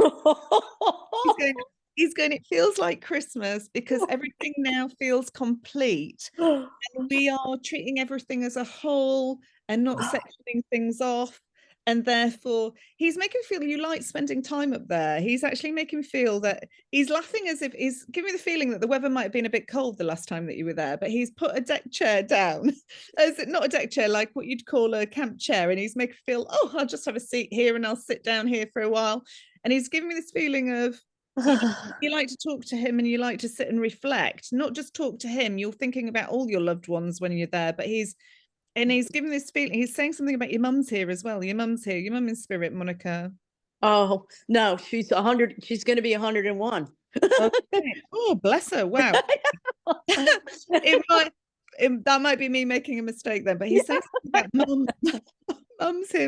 he's going, it feels like Christmas because everything now feels complete. And we are treating everything as a whole and not sectioning things off. And therefore, he's making me feel you like spending time up there. He's actually making me feel that he's laughing as if he's giving me the feeling that the weather might have been a bit cold the last time that you were there, but he's put a deck chair down. As not a deck chair, like what you'd call a camp chair. And he's making me feel, oh, I'll just have a seat here and I'll sit down here for a while. And he's giving me this feeling of, you like to talk to him and you like to sit and reflect, not just talk to him. You're thinking about all your loved ones when you're there, but he's giving this feeling. He's saying something about your mum's here as well. Your mum's here. Your mum in spirit, Monica. Oh, no, she's 100. She's going to be 101. Okay. Oh, bless her. Wow. That might be me making a mistake then, but he's saying something about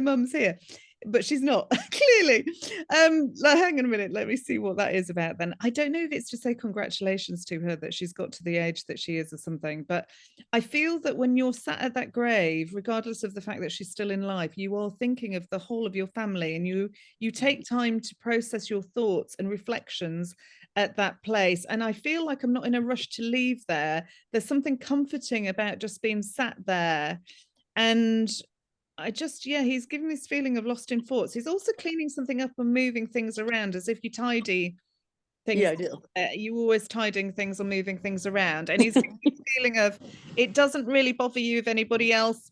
mum's here. But she's not, clearly. Hang on a minute, let me see what that is about then. I don't know if it's to say congratulations to her that she's got to the age that she is or something, but I feel that when you're sat at that grave, regardless of the fact that she's still in life, you are thinking of the whole of your family, and you take time to process your thoughts and reflections at that place. And I feel like I'm not in a rush to leave there. There's something comforting about just being sat there. And he's giving this feeling of lost in thoughts. He's also cleaning something up and moving things around as if you tidy things. Yeah, I do. You always tidying things or moving things around. And he's giving this feeling of, it doesn't really bother you if anybody else.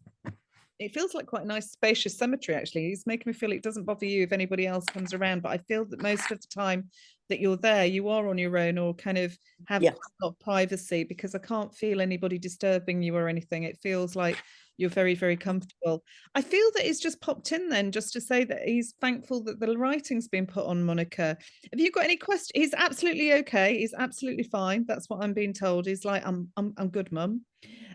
It feels like quite a nice spacious cemetery, actually. He's making me feel it doesn't bother you if anybody else comes around. But I feel that most of the time that you're there, you are on your own or kind of have a lot of privacy, because I can't feel anybody disturbing you or anything. It feels like you're very, very comfortable. I feel that he's just popped in then just to say that he's thankful that the writing's been put on, Monica. Have you got any questions? He's absolutely okay. He's absolutely fine. That's what I'm being told. He's like, I'm good, Mum.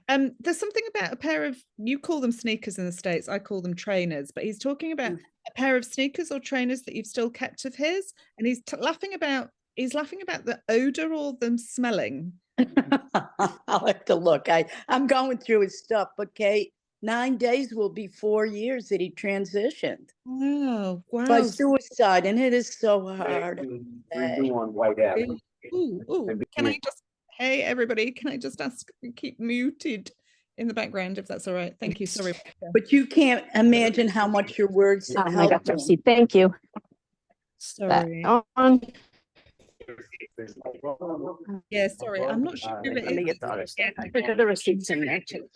There's something about a pair of, you call them sneakers in the States, I call them trainers, but he's talking about a pair of sneakers or trainers that you've still kept of his, and he's laughing about the odor or them smelling. I'll have to look. I'm going through his stuff, but Kate, 9 days will be 4 years that he transitioned. Wow. By suicide, and it is so hard. Can I just, hey everybody, can I just ask, keep muted in the background if that's all right? Thank you. Sorry. But you can't imagine how much your words have helped him. Thank you. Sorry. Yeah, sorry. I'm not sure who it is. The receipts in there too.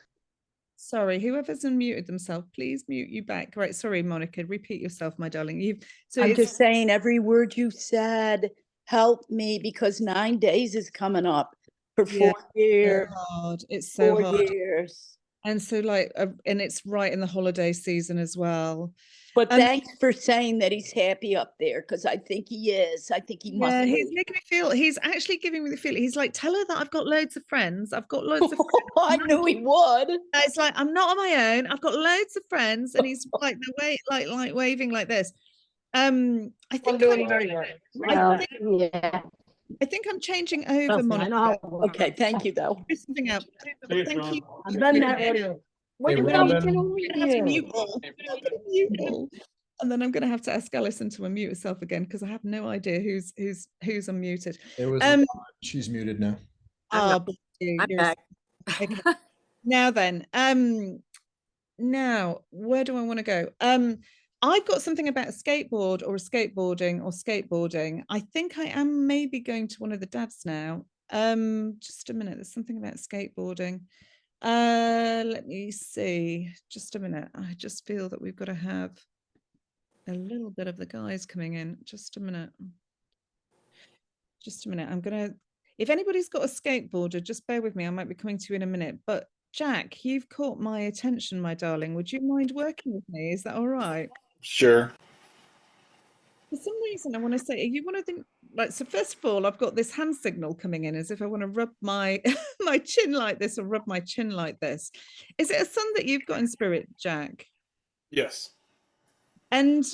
Sorry, whoever's unmuted themselves, please mute you back. Right, sorry, Monica, repeat yourself, my darling. I'm just saying every word you said helped me, because 9 days is coming up for 4 years. It's so hard. 4 years. And so and it's right in the holiday season as well. But thanks for saying that he's happy up there, because I think he is. I think he must. Yeah, he's making me feel, he's actually giving me the feeling. He's like, tell her that I've got loads of friends. I've got loads of friends. I knew he would. It's like, I'm not on my own. I've got loads of friends. And he's like, the way, like waving like this. I think I think I'm changing over, Monica. Okay, thank you though. Do something else. Thank you. I've done that already. I'm gonna have to mute all. And then I'm going to have to ask Allyson to unmute herself again, because I have no idea who's unmuted. It was she's muted now. I'm back. Okay. Now then, now where do I want to go? I've got something about a skateboard or a skateboarding or skateboarding. I think I am maybe going to one of the dads now. Just a minute. There's something about skateboarding. Let me see. Just a minute. I just feel that we've got to have a little bit of the guys coming in. Just a minute. I'm gonna, if anybody's got a skateboarder, just bear with me. I might be coming to you in a minute. But Jack, you've caught my attention, my darling. Would you mind working with me? Is that all right? Sure. For some reason, I want to say, are you one of Right, so first of all, I've got this hand signal coming in as if I want to rub my my chin like this or rub my chin like this. Is it a son that you've got in spirit, Jack? Yes. And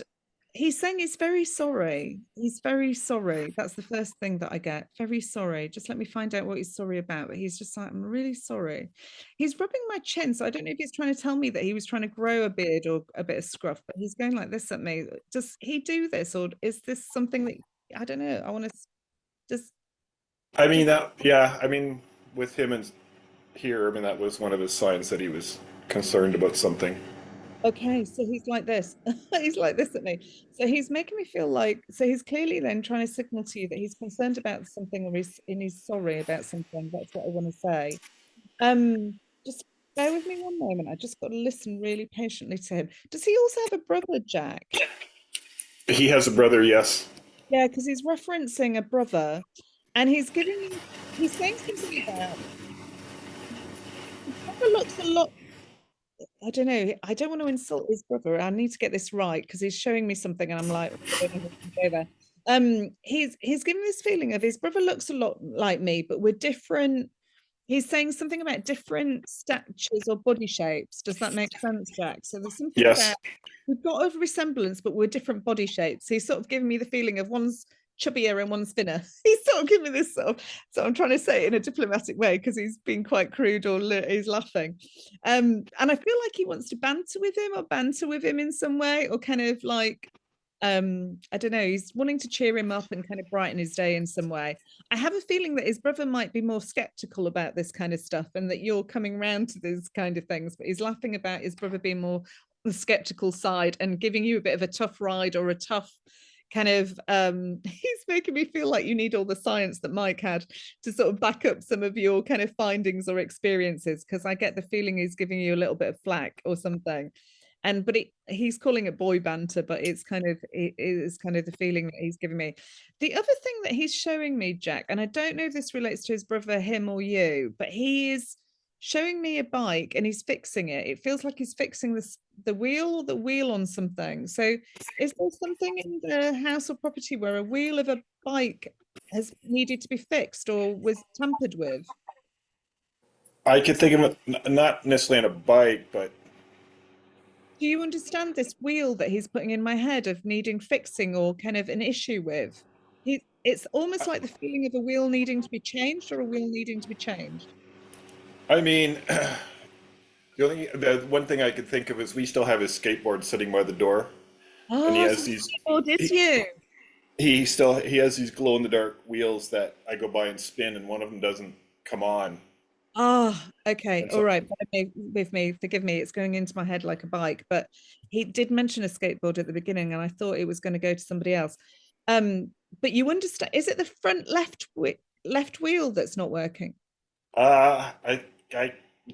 he's saying he's very sorry. He's very sorry. That's the first thing that I get. Very sorry. Just let me find out what he's sorry about. But he's just like, I'm really sorry. He's rubbing my chin. So I don't know if he's trying to tell me that he was trying to grow a beard or a bit of scruff, but he's going like this at me. Does he do this? Or is this something that, I don't know. I want to just. I mean, yeah, I mean, with him and here, I mean, that was one of his signs that he was concerned about something. Okay, so he's like this. He's like this at me. So he's making me feel like, so he's clearly then trying to signal to you that he's concerned about something or he's sorry about something. That's what I want to say. Just bear with me one moment. I just got to listen really patiently to him. Does he also have a brother, Jack? He has a brother, yes. Yeah, because he's referencing a brother and he's saying something about, his brother looks a lot, I don't know. I don't want to insult his brother. I need to get this right because he's showing me something, and I'm like, I don't know if I can go there. He's giving this feeling of his brother looks a lot like me, but we're different. He's saying something about different statures or body shapes. Does that make sense, Jack? So there's something Yes. about we've got a resemblance, but we're different body shapes. He's sort of giving me the feeling of one's chubbier and one's thinner. He's sort of giving me this sort of, so I'm trying to say it in a diplomatic way because he's been quite crude or he's laughing. And I feel like he wants to banter with him in some way, or kind of like, I don't know, he's wanting to cheer him up and kind of brighten his day in some way. I have a feeling that his brother might be more skeptical about this kind of stuff and that you're coming around to these kind of things, but he's laughing about his brother being more on the skeptical side and giving you a bit of a tough ride or a tough kind of he's making me feel like you need all the science that Mike had to sort of back up some of your kind of findings or experiences, because I get the feeling he's giving you a little bit of flack or something. And but he's calling it boy banter, but it is kind of the feeling that he's giving me. The other thing that he's showing me, Jack, and I don't know if this relates to his brother, him or you, but he is showing me a bike and he's fixing it. It feels like he's fixing the wheel on something. So is there something in the house or property where a wheel of a bike has needed to be fixed or was tampered with? I could think of it not necessarily on a bike, but Do you understand this wheel that he's putting in my head of needing fixing or kind of an issue with? It's almost like the feeling of a wheel needing to be changed or a wheel needing to be changed. I mean, the one thing I could think of is we still have his skateboard sitting by the door, and he Oh, has these. did you? He has these glow in the dark wheels that I go by and spin, and one of them doesn't come on. Oh, okay. And All so, right. Bear with me. Forgive me. It's going into my head like a bike, but he did mention a skateboard at the beginning and I thought it was going to go to somebody else. But you understand, is it the front left wheel that's not working? I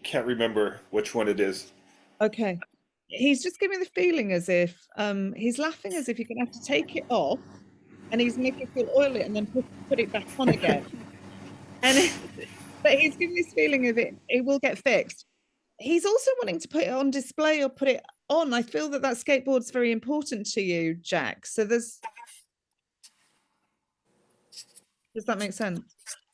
can't remember which one it is. Okay. He's just giving the feeling as if he's laughing as if you're gonna have to take it off and he's making it feel oily and then put it back on again. And but he's giving this feeling of it will get fixed. He's also wanting to put it on display or put it on. I feel that skateboard's very important to you, Jack. So does that make sense?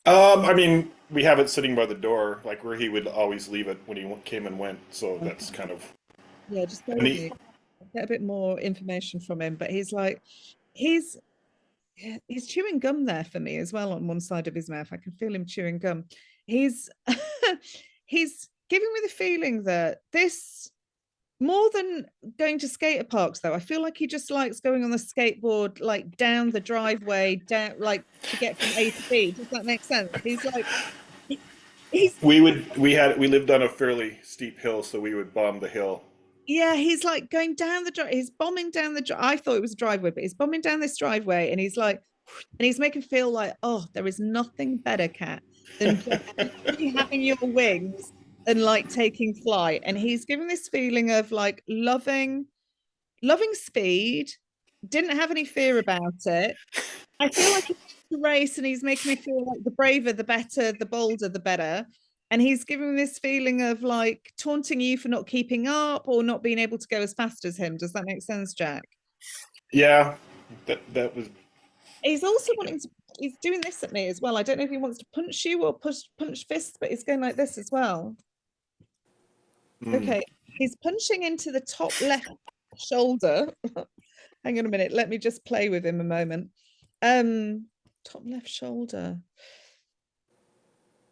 I mean, we have it sitting by the door, like where he would always leave it when he came and went. So that's kind of. Yeah, just bear And with me. Get a bit more information from him, but he's like, he's chewing gum there for me as well on one side of his mouth. I can feel him chewing gum. He's he's giving me the feeling that this, more than going to skater parks though, I feel like he just likes going on the skateboard like down the driveway, down like to get from A to B. Does that make sense? He's like we lived on a fairly steep hill, so we would bomb the hill. yeah, he's like going down the drive. He's bombing down the drive. I thought it was a driveway, but he's bombing down this driveway, and he's like, and he's making feel like, oh, there is nothing better, Kat, than just having your wings and like taking flight. And he's giving this feeling of like loving speed. Didn't have any fear about it. I feel like he's a race, and he's making me feel like the braver, the better, the bolder, the better. And he's giving this feeling of like taunting you for not keeping up or not being able to go as fast as him. Does that make sense, Jack? Yeah, that was. He's also wanting to he's doing this at me as well. I don't know if he wants to punch you or punch fists, but he's going like this as well. Okay, he's punching into the top left shoulder. Hang on a minute, let me just play with him a moment. Top left shoulder.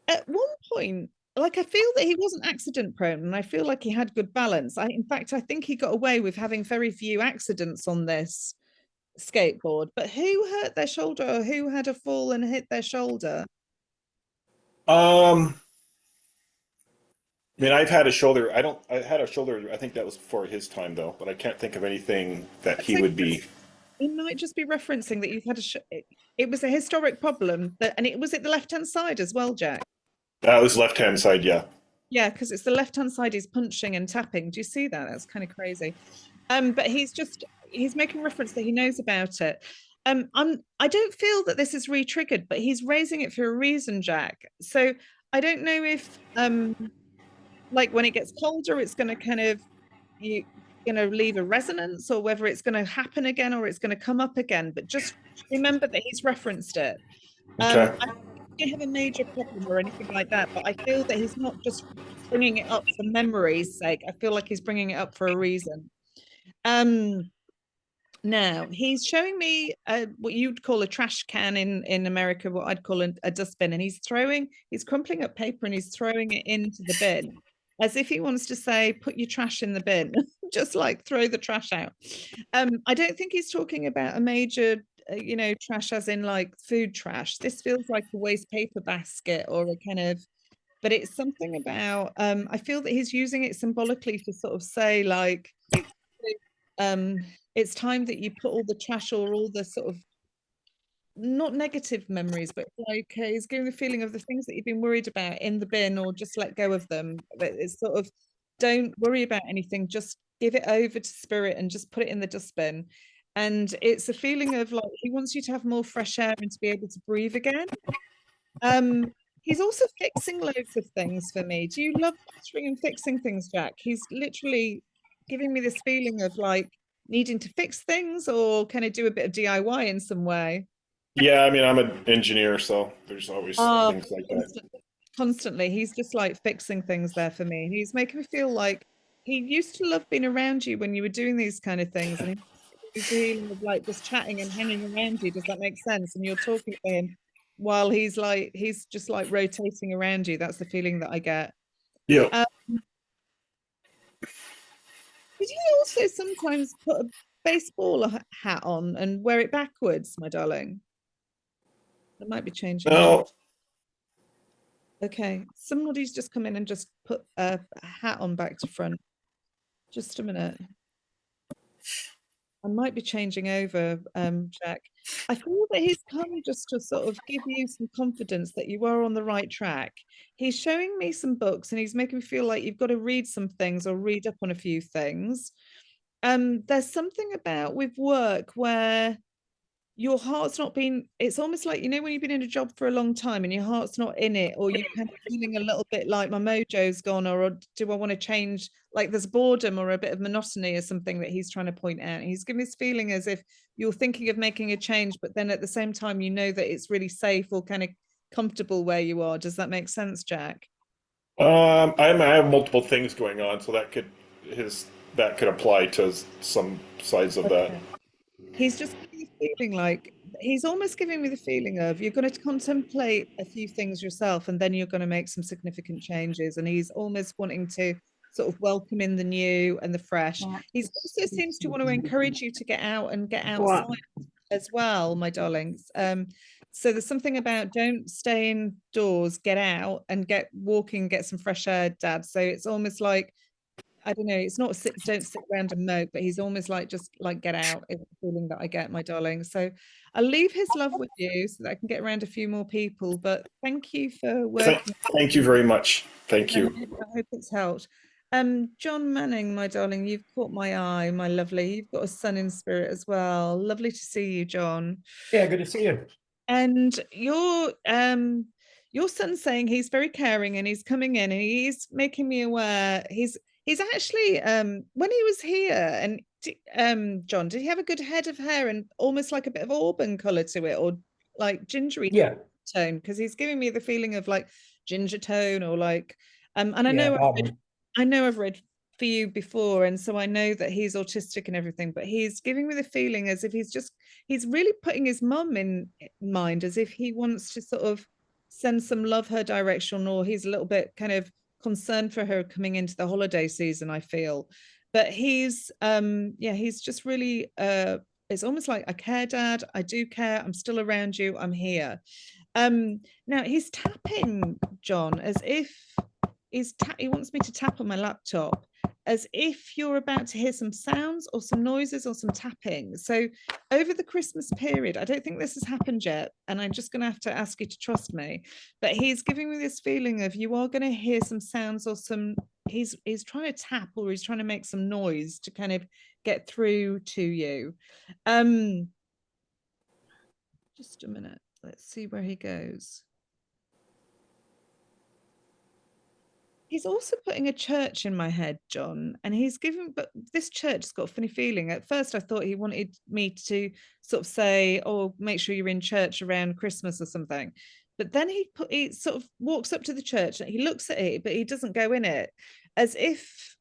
At one point, like, I feel that he wasn't accident prone, and I feel like he had good balance. In fact, I think he got away with having very few accidents on this skateboard. But who hurt their shoulder, or who had a fall and hit their shoulder? I mean, I've had a shoulder. I had a shoulder. I think that was before his time, though. But I can't think of anything that he would be. He might just be referencing that you've had it was a historic problem, and it was at the left-hand side as well, Jack. That was left-hand side, yeah. Yeah, because it's the left-hand side he's punching and tapping. Do you see that? That's kind of crazy. But he's making reference that he knows about it. I don't feel that this is re-triggered, but he's raising it for a reason, Jack. So I don't know if like when it gets colder, it's going to kind of leave a resonance, or whether it's going to happen again, or it's going to come up again. But just remember that he's referenced it. Okay. I don't have a major problem or anything like that, but I feel that he's not just bringing it up for memory's sake. I feel like he's bringing it up for a reason. Now he's showing me what you'd call a trash can in America, what I'd call a dustbin, and he's crumpling up paper and he's throwing it into the bin, as if he wants to say, put your trash in the bin, just like throw the trash out. I don't think he's talking about a major trash as in like food trash. This feels like a waste paper basket or a kind of, but it's something about I feel that he's using it symbolically to sort of say like it's time that you put all the trash or all the sort of not negative memories, but like he's giving the feeling of the things that you've been worried about in the bin, or just let go of them. But it's sort of, don't worry about anything, just give it over to spirit and just put it in the dustbin. And it's a feeling of like he wants you to have more fresh air and to be able to breathe again. He's also fixing loads of things for me. Do you love fixing and fixing things, Jack? He's literally giving me this feeling of like needing to fix things, or kind of do a bit of DIY in some way. Yeah, I mean, I'm an engineer, so there's always things like that. Constantly. He's just like fixing things there for me. He's making me feel like he used to love being around you when you were doing these kind of things, and he's feeling of like just chatting and hanging around you. Does that make sense? And you're talking to him while he's just like rotating around you. That's the feeling that I get. Yeah. Did you also sometimes put a baseball hat on and wear it backwards, my darling? That might be changing. No. Okay, somebody's just come in and just put a hat on back to front. Just a minute. I might be changing over, Jack. I feel that he's come just to sort of give you some confidence that you are on the right track. He's showing me some books and he's making me feel like you've got to read some things or read up on a few things. There's something about with work where your heart's not been, it's almost like, when you've been in a job for a long time and your heart's not in it, or you're kind of feeling a little bit like my mojo's gone, or do I want to change, like there's boredom or a bit of monotony or something that he's trying to point out. He's giving this feeling as if you're thinking of making a change, but then at the same time, you know that it's really safe or kind of comfortable where you are. Does that make sense, Jack? I have multiple things going on, so that could apply to some sides of that. He's just feeling like, he's almost giving me the feeling of you're going to contemplate a few things yourself and then you're going to make some significant changes, and he's almost wanting to sort of welcome in the new and the fresh. He also seems to want to encourage you to get out and get outside as well, my darlings. So there's something about don't stay indoors, get out and get walking, get some fresh air, Dad. So it's almost like, I don't know, it's not don't sit around and mope, but he's almost like just like get out, is the feeling that I get, my darling. So I'll leave his love with you so that I can get around a few more people. But thank you for working. Thank you very much. Thank you. I hope it's helped. John Manning, my darling, you've caught my eye, my lovely. You've got a son in spirit as well. Lovely to see you, John. Yeah, good to see you. And your son's saying he's very caring and he's coming in and he's making me aware. He's actually when he was here, and John, did he have a good head of hair and almost like a bit of auburn color to it, or like gingery Yeah, tone, because he's giving me the feeling of like ginger tone or like and I yeah, know Bob. I've read for you before, and so I know that he's autistic and everything, but he's giving me the feeling as if he's really putting his mum in mind, as if he wants to sort of send some love her direction, or he's a little bit kind of concerned for her coming into the holiday season, I feel. But he's he's just really it's almost like, I care, Dad, I do care, I'm still around you, I'm here. Now he's tapping, John, as if he wants me to tap on my laptop, as if you're about to hear some sounds or some noises or some tapping. So over the Christmas period, I don't think this has happened yet, and I'm just going to have to ask you to trust me, but he's giving me this feeling of you are going to hear some sounds or some, he's trying to tap, or he's trying to make some noise to kind of get through to you. Just a minute. Let's see where he goes. He's also putting a church in my head, John, and he's giving, but this church has got a funny feeling. At first, I thought he wanted me to sort of say, oh, make sure you're in church around Christmas or something. But then he sort of walks up to the church and he looks at it, but he doesn't go in it, as if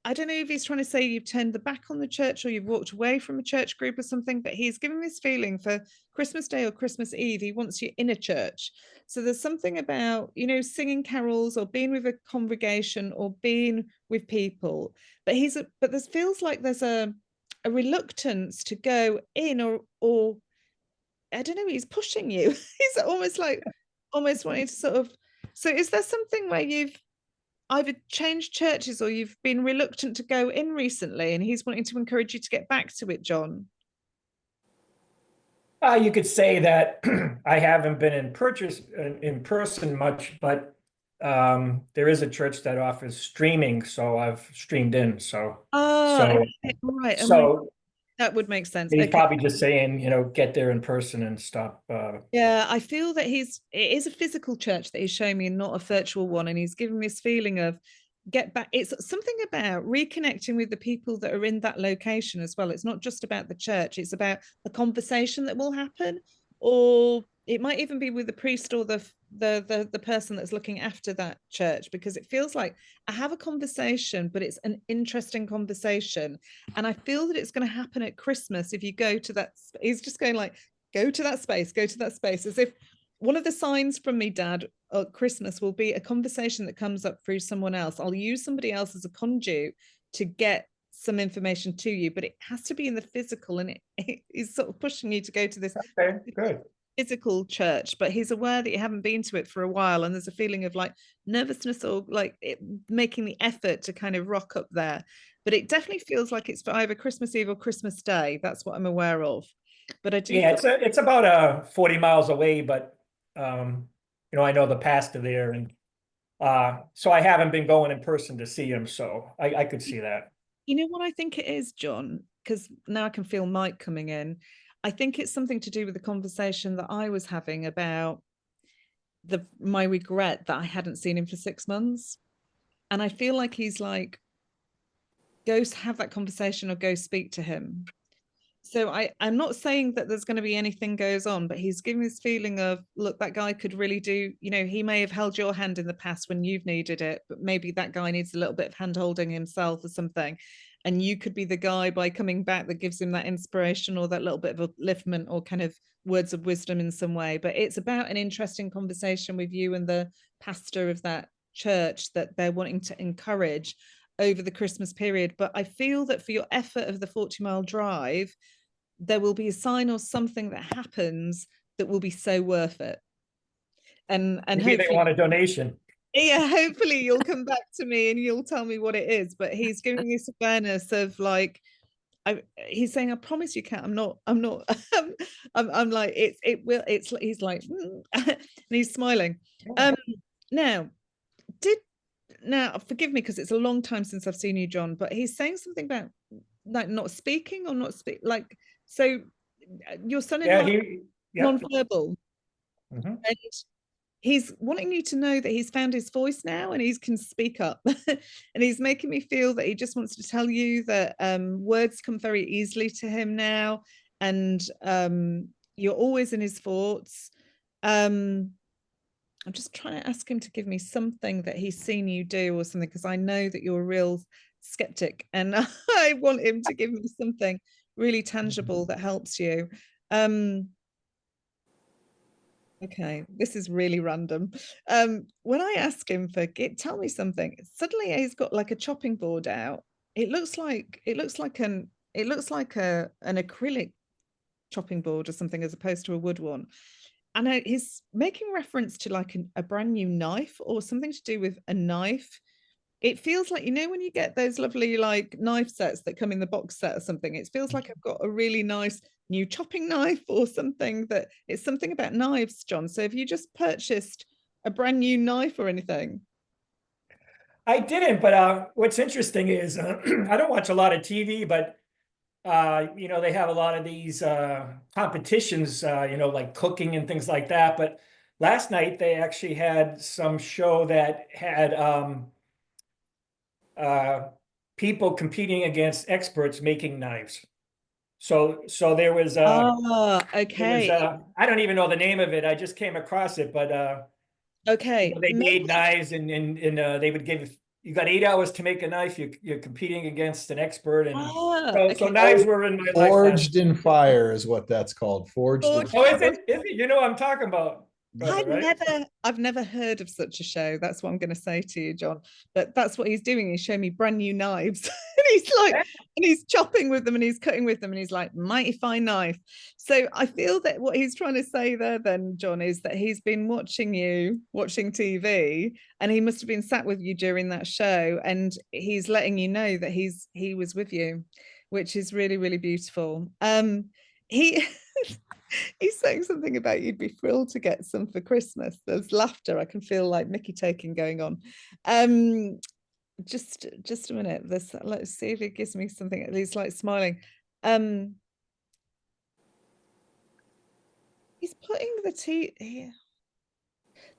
I don't know if he's trying to say you've turned the back on the church or you've walked away from a church group or something, but he's giving this feeling for Christmas Day or Christmas Eve, he wants you in a church. So there's something about, you know, singing carols or being with a congregation or being with people. But but this feels like there's a reluctance to go in, or I don't know, he's pushing you. He's almost wanting to sort of, so is there something where you've either changed churches or you've been reluctant to go in recently, and he's wanting to encourage you to get back to it, John? You could say that I haven't been in person much, but there is a church that offers streaming, so I've streamed in. So Okay, right. so That would make sense. he's Okay. probably just saying, get there in person and stop. Yeah, I feel that it is a physical church that he's showing me and not a virtual one. And he's giving me this feeling of get back. It's something about reconnecting with the people that are in that location as well. It's not just about the church, it's about a conversation that will happen, or it might even be with the priest or the person that's looking after that church, because it feels like I have a conversation, but it's an interesting conversation. And I feel that it's going to happen at Christmas if you go to that. He's just going like, go to that space, as if one of the signs from me, Dad, at Christmas will be a conversation that comes up through someone else. I'll use somebody else as a conduit to get some information to you, but it has to be in the physical, and it is sort of pushing you to go to this Good. physical church, but he's aware that you haven't been to it for a while, and there's a feeling of like nervousness or like making the effort to kind of rock up there. But it definitely feels like it's for either Christmas Eve or Christmas Day. That's what I'm aware of. But I do. Yeah, it's about 40 miles away, but I know the pastor there, and so I haven't been going in person to see him, so I could see that. You know what I think it is, John? Because now I can feel Mike coming in. I think it's something to do with the conversation that I was having about my regret that I hadn't seen him for 6 months. And I feel like he's like, go have that conversation or go speak to him. So I'm not saying that there's going to be anything goes on, but he's giving this feeling of, look, that guy could really do, he may have held your hand in the past when you've needed it, but maybe that guy needs a little bit of hand holding himself or something. And you could be the guy by coming back that gives him that inspiration or that little bit of upliftment or kind of words of wisdom in some way. But it's about an interesting conversation with you and the pastor of that church that they're wanting to encourage over the Christmas period. But I feel that for your effort of the 40-mile drive, there will be a sign or something that happens that will be so worth it. And maybe they want a donation. Yeah, hopefully you'll come back to me and you'll tell me what it is. But he's giving this awareness of like, he's saying, I promise you, Kat, I'm not I'm like, he's like, and he's smiling. Now forgive me because it's a long time since I've seen you, John, but he's saying something about like not speaking or not speak, like, so your son-in-law non-verbal, and he's wanting you to know that he's found his voice now and he can speak up. And he's making me feel that he just wants to tell you that words come very easily to him now. And You're always in his thoughts. I'm just trying to ask him to give me something that he's seen you do or something, because I know that you're a real skeptic, and I want him to give me something really tangible that helps you. Okay, this is really random. When I ask him for tell me something, suddenly he's got like a chopping board out. It looks like an acrylic chopping board or something, as opposed to a wood one. And he's making reference to like a brand new knife or something to do with a knife. It feels like, you know, when you get those lovely like knife sets that come in the box set or something, it feels like I've got a really nice new chopping knife or something. That it's something about knives, John. So have you just purchased a brand new knife or anything? I didn't, but what's interesting is I don't watch a lot of TV, but you know, they have a lot of these competitions, you know, like cooking and things like that. But last night they actually had some show that had people competing against experts making knives. So there was Okay. I don't even know the name of it. I just came across it, but Okay. you know, they made knives, and they would give, you got 8 hours to make a knife. You're competing against an expert, and so knives were in my life. Forged in fire is what that's called. Forged in Oh, is it? Is it? You know what I'm talking about, brother, right? I've never heard of such a show. That's what I'm going to say to you, John. But that's what he's doing. He's showing me brand new knives, and he's like, and he's chopping with them, and he's cutting with them, and he's like, mighty fine knife. So I feel that what he's trying to say there, then, John, is that he's been watching TV, and he must have been sat with you during that show, and he's letting you know that he was with you, which is really, really beautiful. He. He's saying something about you'd be thrilled to get some for Christmas. There's laughter. I can feel like Mickey taking going on. Just a minute. Let's see if it gives me something. He's like smiling. He's putting the tea here.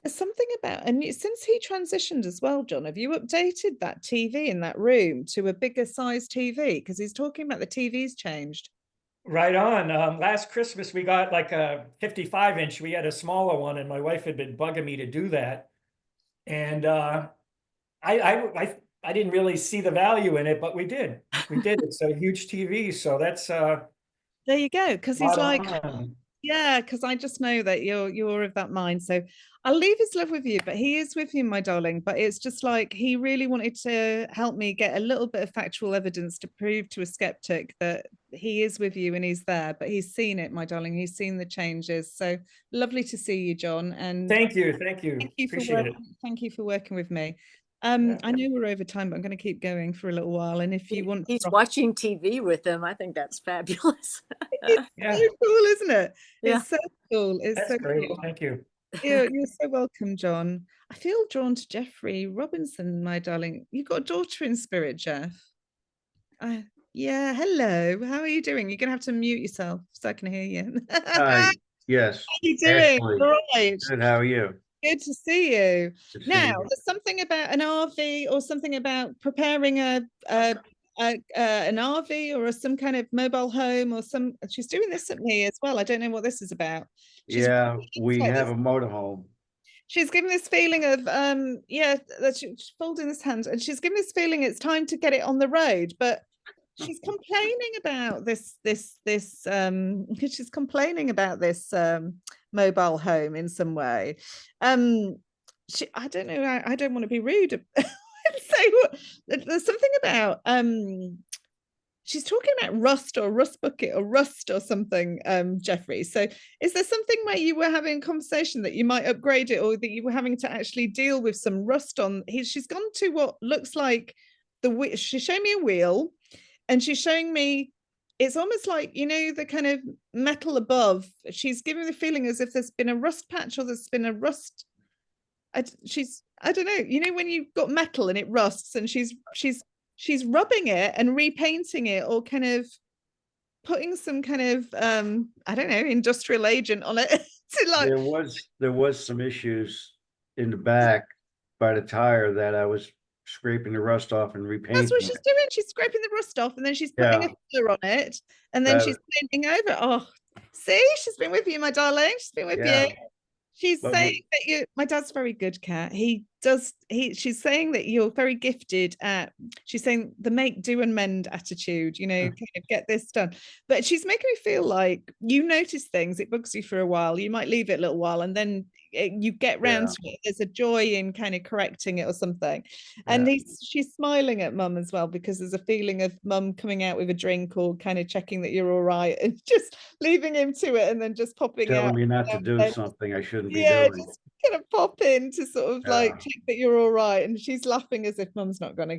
There's something about, and since he transitioned as well, John, have you updated that TV in that room to a bigger size TV? Because he's talking about the TV's changed. Right on. Last Christmas we got like a 55-inch. We had a smaller one, and my wife had been bugging me to do that. And I didn't really see the value in it, but we did. We did. It's a huge TV, so that's there you go. Because he's like, on. yeah, because I just know that you're of that mind. So I'll leave his love with you, but he is with you, my darling. But it's just like he really wanted to help me get a little bit of factual evidence to prove to a skeptic that he is with you and he's there. But he's seen it, my darling. He's seen the changes. So lovely to see you, John. And Thank you. Thank you Appreciate it. Thank you for working with me. I know we're over time, but I'm going to keep going for a little while. And if you want, he's watching TV with them. I think that's fabulous. it's so cool, isn't it? Yeah. It's so cool. It's That's so great. cool. Thank you. You're so welcome, John. I feel drawn to Jeffrey Robinson, my darling. You've got a daughter in spirit, Jeff. Yeah, hello. How are you doing? You're going to have to mute yourself so I can hear you. Hi. Yes. How are you doing? Ashley. Right. Good. How are you? Good to see you. Good to see Now, you. there's something about an RV or something about preparing an RV or some kind of mobile home or some. She's doing this at me as well. I don't know what this is about. Yeah, we have a motorhome. She's given this feeling of that she's folding this hand, and she's given this feeling it's time to get it on the road, but she's complaining about this she's complaining about this mobile home in some way. I don't know, I don't want to be rude and say what there's something about she's talking about rust or rust bucket or rust or something, Jeffrey. So is there something where you were having a conversation that you might upgrade it, or that you were having to actually deal with some rust on? She's gone to what looks like she's showing me a wheel, and she's showing me, it's almost like, you know, the kind of metal above. She's giving the feeling as if there's been a rust patch, or there's been a rust. I don't know, you know, when you've got metal and it rusts, and she's rubbing it and repainting it, or kind of putting some kind of I don't know, industrial agent on it to like. There was some issues in the back by the tire that I was scraping the rust off and repainting. That's what she's doing. She's scraping the rust off, and then she's putting a filler on it, and then she's painting over. Oh, See, she's been with you, my darling. She's been with Yeah. you. She's But saying that my dad's very good, Kat. She's saying that you're very gifted at, she's saying the make, do and mend attitude, kind of get this done. But she's making me feel like you notice things, it bugs you for a while, you might leave it a little while, and then you get round to it. There's a joy in kind of correcting it or something. And she's smiling at mum as well, because there's a feeling of mum coming out with a drink or kind of checking that you're all right, and just leaving him to it, and then just popping out. telling me not to do something I shouldn't be Yeah, doing. just kind of pop in to sort of like check that you're all right. And she's laughing as if mum's not gonna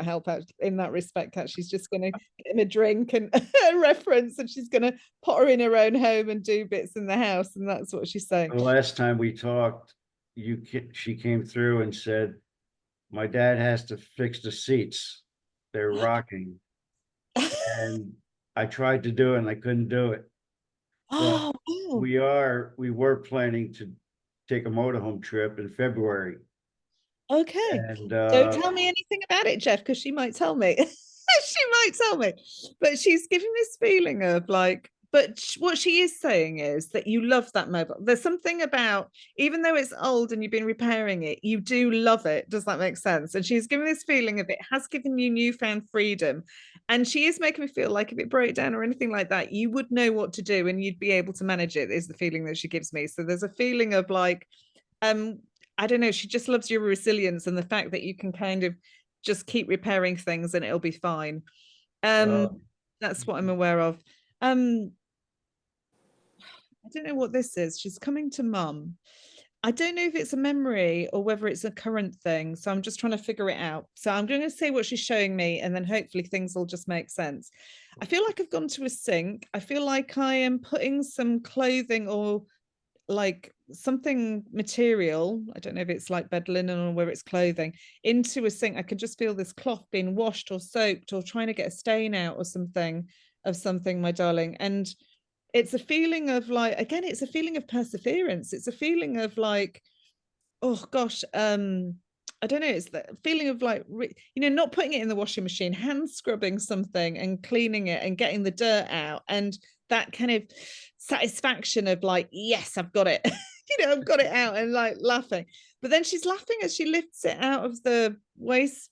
help out in that respect. She's just gonna get him a drink and a reference, and she's gonna put her in her own home and do bits in the house, and that's what she's saying. The last time we talked, she came through and said, my dad has to fix the seats. They're rocking. And I tried to do it and I couldn't do it. Oh, we were planning to take a motorhome trip in February. Okay. And don't tell me anything about it, Jeff, because she might tell me. She might tell me. But she's giving this feeling of like, but what she is saying is that you love that mobile. There's something about, even though it's old and you've been repairing it, you do love it. Does that make sense? And she's giving this feeling of it has given you newfound freedom. And she is making me feel like if it broke down or anything like that, you would know what to do and you'd be able to manage it, is the feeling that she gives me. So there's a feeling of like, I don't know, she just loves your resilience and the fact that you can kind of just keep repairing things and it'll be fine. That's what I'm aware of. I don't know what this is. She's coming to mum. I don't know if it's a memory or whether it's a current thing. So I'm just trying to figure it out. So I'm going to say what she's showing me, and then hopefully things will just make sense. I feel like I've gone to a sink. I feel like I am putting some clothing or like something material, I don't know if it's like bed linen or whether it's clothing, into a sink. I can just feel this cloth being washed or soaked or trying to get a stain out or something of something, my darling. And it's a feeling of like, again, it's a feeling of perseverance. It's a feeling of like, oh gosh, I don't know, it's the feeling of like, not putting it in the washing machine, hand scrubbing something and cleaning it and getting the dirt out, and that kind of satisfaction of like, yes, I've got it. I've got it out, and like laughing. But then she's laughing as she lifts it out of the waste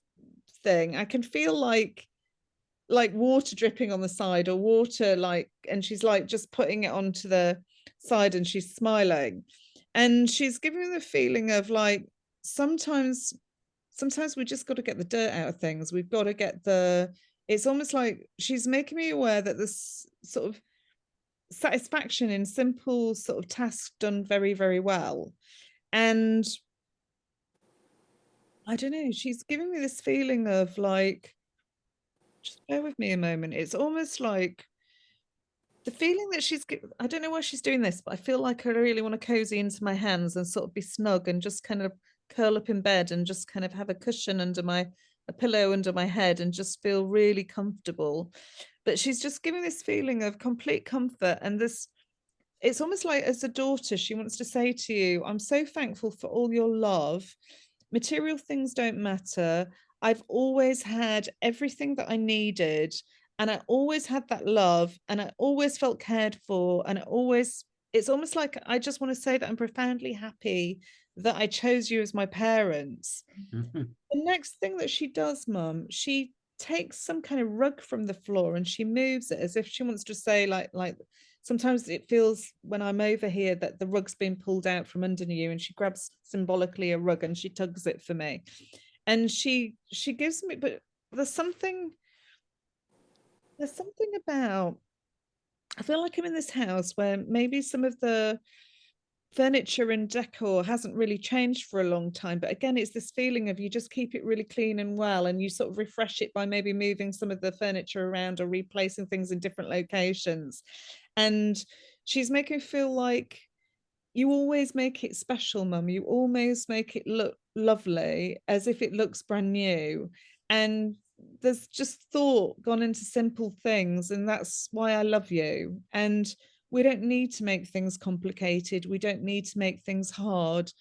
thing. I can feel like water dripping on the side, or water like, and she's like just putting it onto the side and she's smiling. And she's giving me the feeling of like, sometimes we just got to get the dirt out of things. We've got to get it's almost like she's making me aware that this sort of satisfaction in simple sort of tasks done very, very well. And I don't know, she's giving me this feeling of like, just bear with me a moment. It's almost like the feeling that I don't know why she's doing this, but I feel like I really want to cozy into my hands and sort of be snug and just kind of curl up in bed and just kind of have a cushion a pillow under my head and just feel really comfortable. But she's just giving this feeling of complete comfort, and it's almost like as a daughter, she wants to say to you, I'm so thankful for all your love. Material things don't matter. I've always had everything that I needed, and I always had that love, and I always felt cared for, and it's almost like I just want to say that I'm profoundly happy that I chose you as my parents. The next thing that she does, Mum, she takes some kind of rug from the floor and she moves it as if she wants to say like sometimes it feels when I'm over here that the rug's been pulled out from under you, and she grabs symbolically a rug and she tugs it for me. And she gives me, but there's something about, I feel like I'm in this house where maybe some of the furniture and decor hasn't really changed for a long time, but again, it's this feeling of you just keep it really clean and well, and you sort of refresh it by maybe moving some of the furniture around or replacing things in different locations. And she's making me feel like you always make it special, Mum. You always make it look lovely, as if it looks brand new. And there's just thought gone into simple things, and that's why I love you. And we don't need to make things complicated. We don't need to make things hard.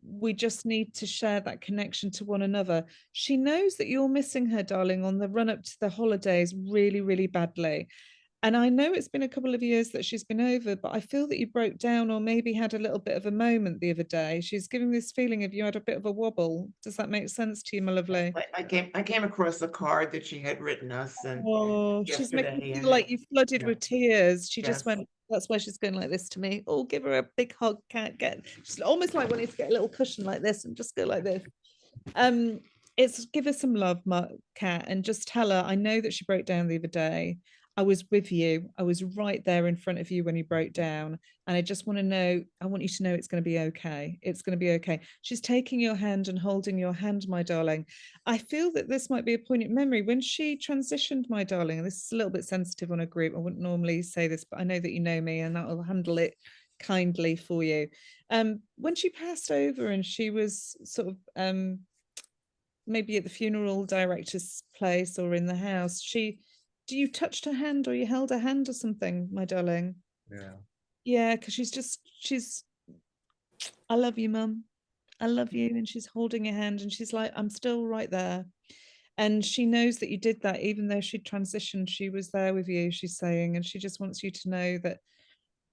We just need to share that connection to one another. She knows that you're missing her, darling, on the run up to the holidays really, really badly. And I know it's been a couple of years that she's been over, but I feel that you broke down or maybe had a little bit of a moment the other day. She's giving this feeling of you had a bit of a wobble. Does that make sense to you, my lovely? Like I came across a card that she had written us and Oh, she's making me yesterday, feel and like you flooded yeah. with tears. She just Yes. went, that's why she's going like this to me. Oh, give her a big hug, cat. She's almost like wanting to get a little cushion like this and just go like this. It's give her some love, Cat, and just tell her, I know that she broke down the other day. I was with you. I was right there in front of you when you broke down. And I just want to know, I want you to know it's going to be okay. It's going to be okay. She's taking your hand and holding your hand, my darling. I feel that this might be a poignant memory. When she transitioned, my darling, and this is a little bit sensitive on a group, I wouldn't normally say this, but I know that you know me and I'll handle it kindly for you. When she passed over and she was sort of maybe at the funeral director's place or in the house, do you touched her hand or you held her hand or something, my darling? Yeah, because she's I love you, mum, I love you, and she's holding your hand and she's like, I'm still right there. And she knows that you did that. Even though she transitioned, she was there with you, she's saying, and she just wants you to know that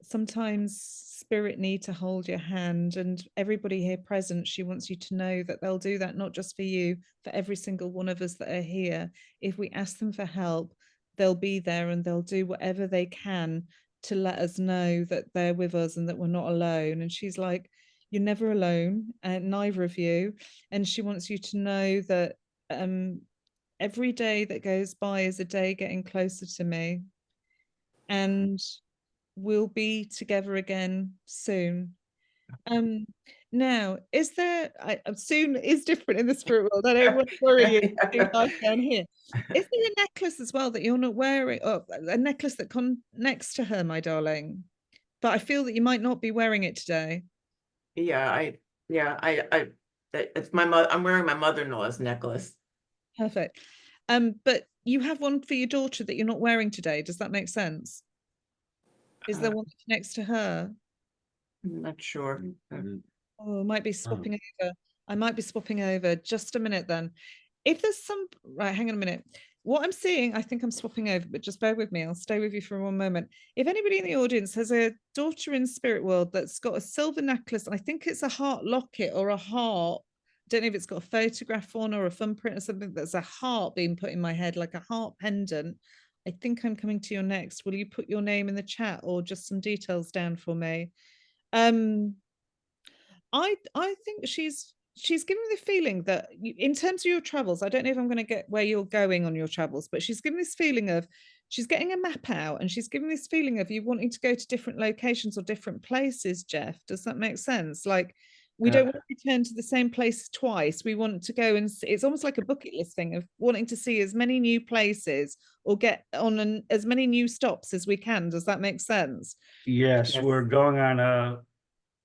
sometimes spirit need to hold your hand, and everybody here present, she wants you to know that they'll do that, not just for you, for every single one of us that are here. If we ask them for help, they'll be there and they'll do whatever they can to let us know that they're with us and that we're not alone. And she's like, you're never alone, and neither of you. And she wants you to know that every day that goes by is a day getting closer to me, and we'll be together again soon. Now, is there, soon is different in the spirit world. I don't want to worry you life down here. Is there a necklace as well that you're not wearing? Oh, a necklace that connects to her, my darling. But I feel that you might not be wearing it today. Yeah, it's my mother. I'm wearing my mother-in-law's necklace. Perfect. But you have one for your daughter that you're not wearing today. Does that make sense? Is there one that connects to her? I'm not sure. Oh, I might be swapping over. I might be swapping over. Just a minute then. If there's some, right, hang on a minute. What I'm seeing, I think I'm swapping over, but just bear with me. I'll stay with you for one moment. If anybody in the audience has a daughter in spirit world that's got a silver necklace, I think it's a heart locket or a heart. I don't know if it's got a photograph on or a thumbprint or something. That's a heart being put in my head, like a heart pendant. I think I'm coming to you next. Will you put your name in the chat or just some details down for me? I think she's giving the feeling that in terms of your travels, I don't know if I'm going to get where you're going on your travels, but she's giving this feeling of she's getting a map out and she's giving this feeling of you wanting to go to different locations or different places, Jeff. Does that make sense? Like, we don't want to return to the same place twice. We want to go and see, it's almost like a bucket list thing of wanting to see as many new places or get on as many new stops as we can. Does that make sense? Yes, we're going on a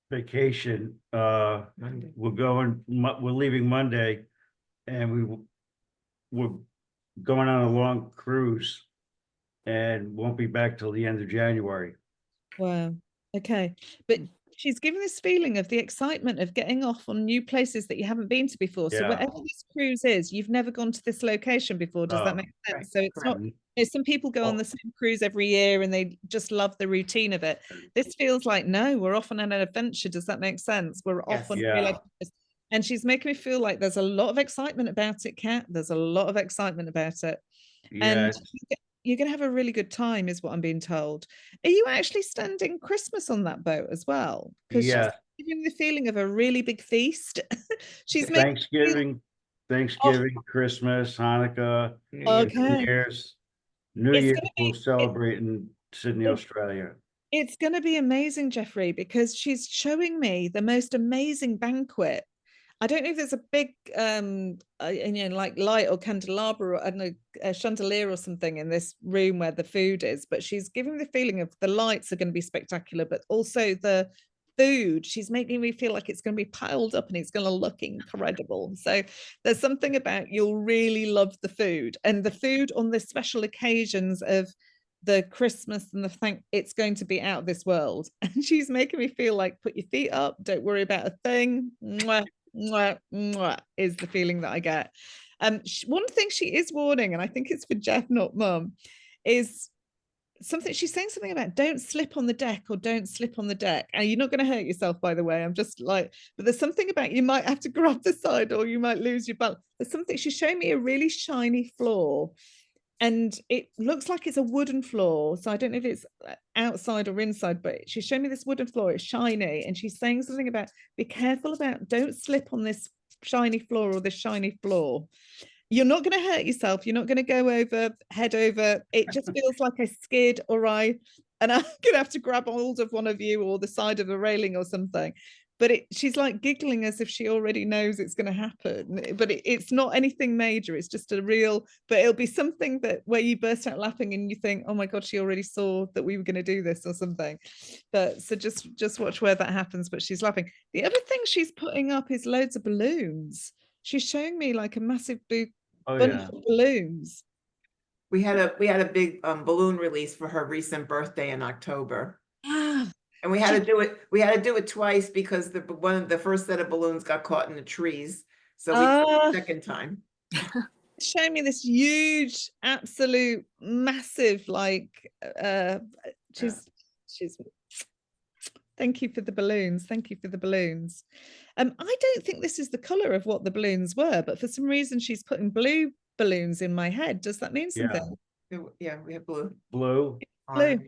vacation. Monday. We're leaving Monday and we're going on a long cruise and won't be back till the end of January. Wow. Okay. But she's giving this feeling of the excitement of getting off on new places that you haven't been to before. So Yeah. wherever this cruise is, you've never gone to this location before. Does that make sense? Right, So it's not, some people go on the same cruise every year and they just love the routine of it. This feels like, no, we're off on an adventure. Does that make sense? We're off on real adventures. And she's making me feel like there's a lot of excitement about it, Kat. There's a lot of excitement about it. And you're going to have a really good time, is what I'm being told. Are you actually spending Christmas on that boat as well? Because she's giving the feeling of a really big feast. She's Thanksgiving, Christmas, Hanukkah, New Year's we'll celebrate in Sydney, Australia. It's going to be amazing, Jeffrey, because she's showing me the most amazing banquet. I don't know if there's a big, like light or candelabra or I don't know, a chandelier or something in this room where the food is, but she's giving the feeling of the lights are going to be spectacular, but also the food. She's making me feel like it's going to be piled up and it's going to look incredible. So there's something about you'll really love the food, and the food on the special occasions of the Christmas and it's going to be out of this world. And she's making me feel like, put your feet up, don't worry about a thing. Mwah. Mwah, mwah, is the feeling that I get. One thing she is warning, and I think it's for Jeff, not Mum, is something, she's saying something about don't slip on the deck or don't slip on the deck. And you're not going to hurt yourself, by the way. I'm just like, but there's something about you might have to grab the side or you might lose your balance. There's something, she's showing me a really shiny floor and it looks like it's a wooden floor. So I don't know if it's outside or inside, but she's showing me this wooden floor. It's shiny. And she's saying something about be careful about don't slip on this shiny floor or this shiny floor. You're not going to hurt yourself. You're not going to go over, head over. It just feels like a skid or and I'm going to have to grab hold of one of you or the side of a railing or something. But she's like giggling as if she already knows it's going to happen. But it's not anything major. It's just a real, but it'll be something that where you burst out laughing and you think, oh my God, she already saw that we were going to do this or something. But so just watch where that happens. But she's laughing. The other thing she's putting up is loads of balloons. She's showing me like a massive bunch of balloons. We had a big balloon release for her recent birthday in October. And we had to do it twice because the first set of balloons got caught in the trees. So we did it the second time. Show me this huge, absolute massive, like she's thank you for the balloons. Thank you for the balloons. I don't think this is the color of what the balloons were, but for some reason she's putting blue balloons in my head. Does that mean something? Yeah, we have blue. Blue. Blue.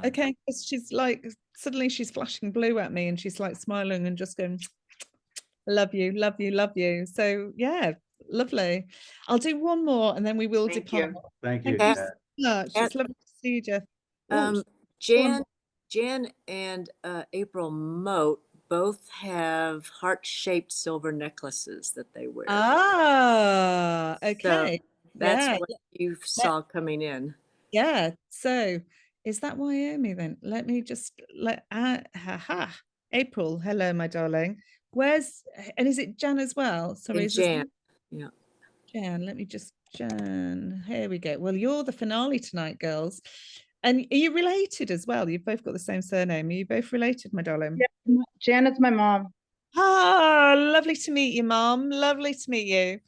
Okay, she's like suddenly she's flashing blue at me and she's like smiling and just going, love you, love you, love you. So yeah, lovely. I'll do one more and then we will depart. Thank you. Thank you so much. It's lovely to see you, Jeff. Jan and April Moat both have heart-shaped silver necklaces that they wear. Ah, okay. So that's what you saw coming in. Yeah. So is that Wyoming then? Let me just April, hello, my darling. And is it Jan as well? Sorry, is Jan. Yeah. Jan, let me just Jan. Here we go. Well, you're the finale tonight, girls. And are you related as well? You've both got the same surname. Are you both related, my darling? Yeah, Janet's my mom. Ah, lovely to meet you, Mom. Lovely to meet you.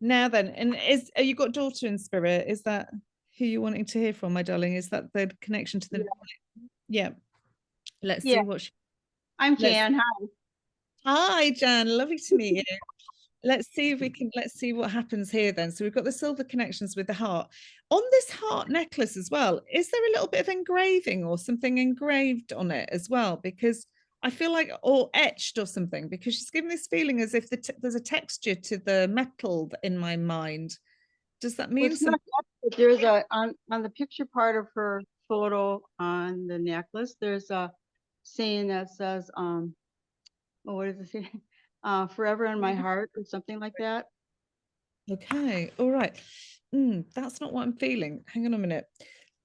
Now then, and you got daughter in spirit? Is that who you're wanting to hear from, my darling? Is that the connection to the? Yeah. Let's see what. I'm Jan. Hi. Hi, Jan. Lovely to meet you. Let's see if we can. Let's see what happens here then. So we've got the silver connections with the heart on this heart necklace as well. Is there a little bit of engraving or something engraved on it as well? Because I feel like, or etched or something, because she's giving this feeling as if there's a texture to the metal in my mind. Does that mean something? There's on the picture part of her photo on the necklace, there's a saying that says, what does it say? Forever in my heart or something like that. Okay, all right. That's not what I'm feeling. Hang on a minute.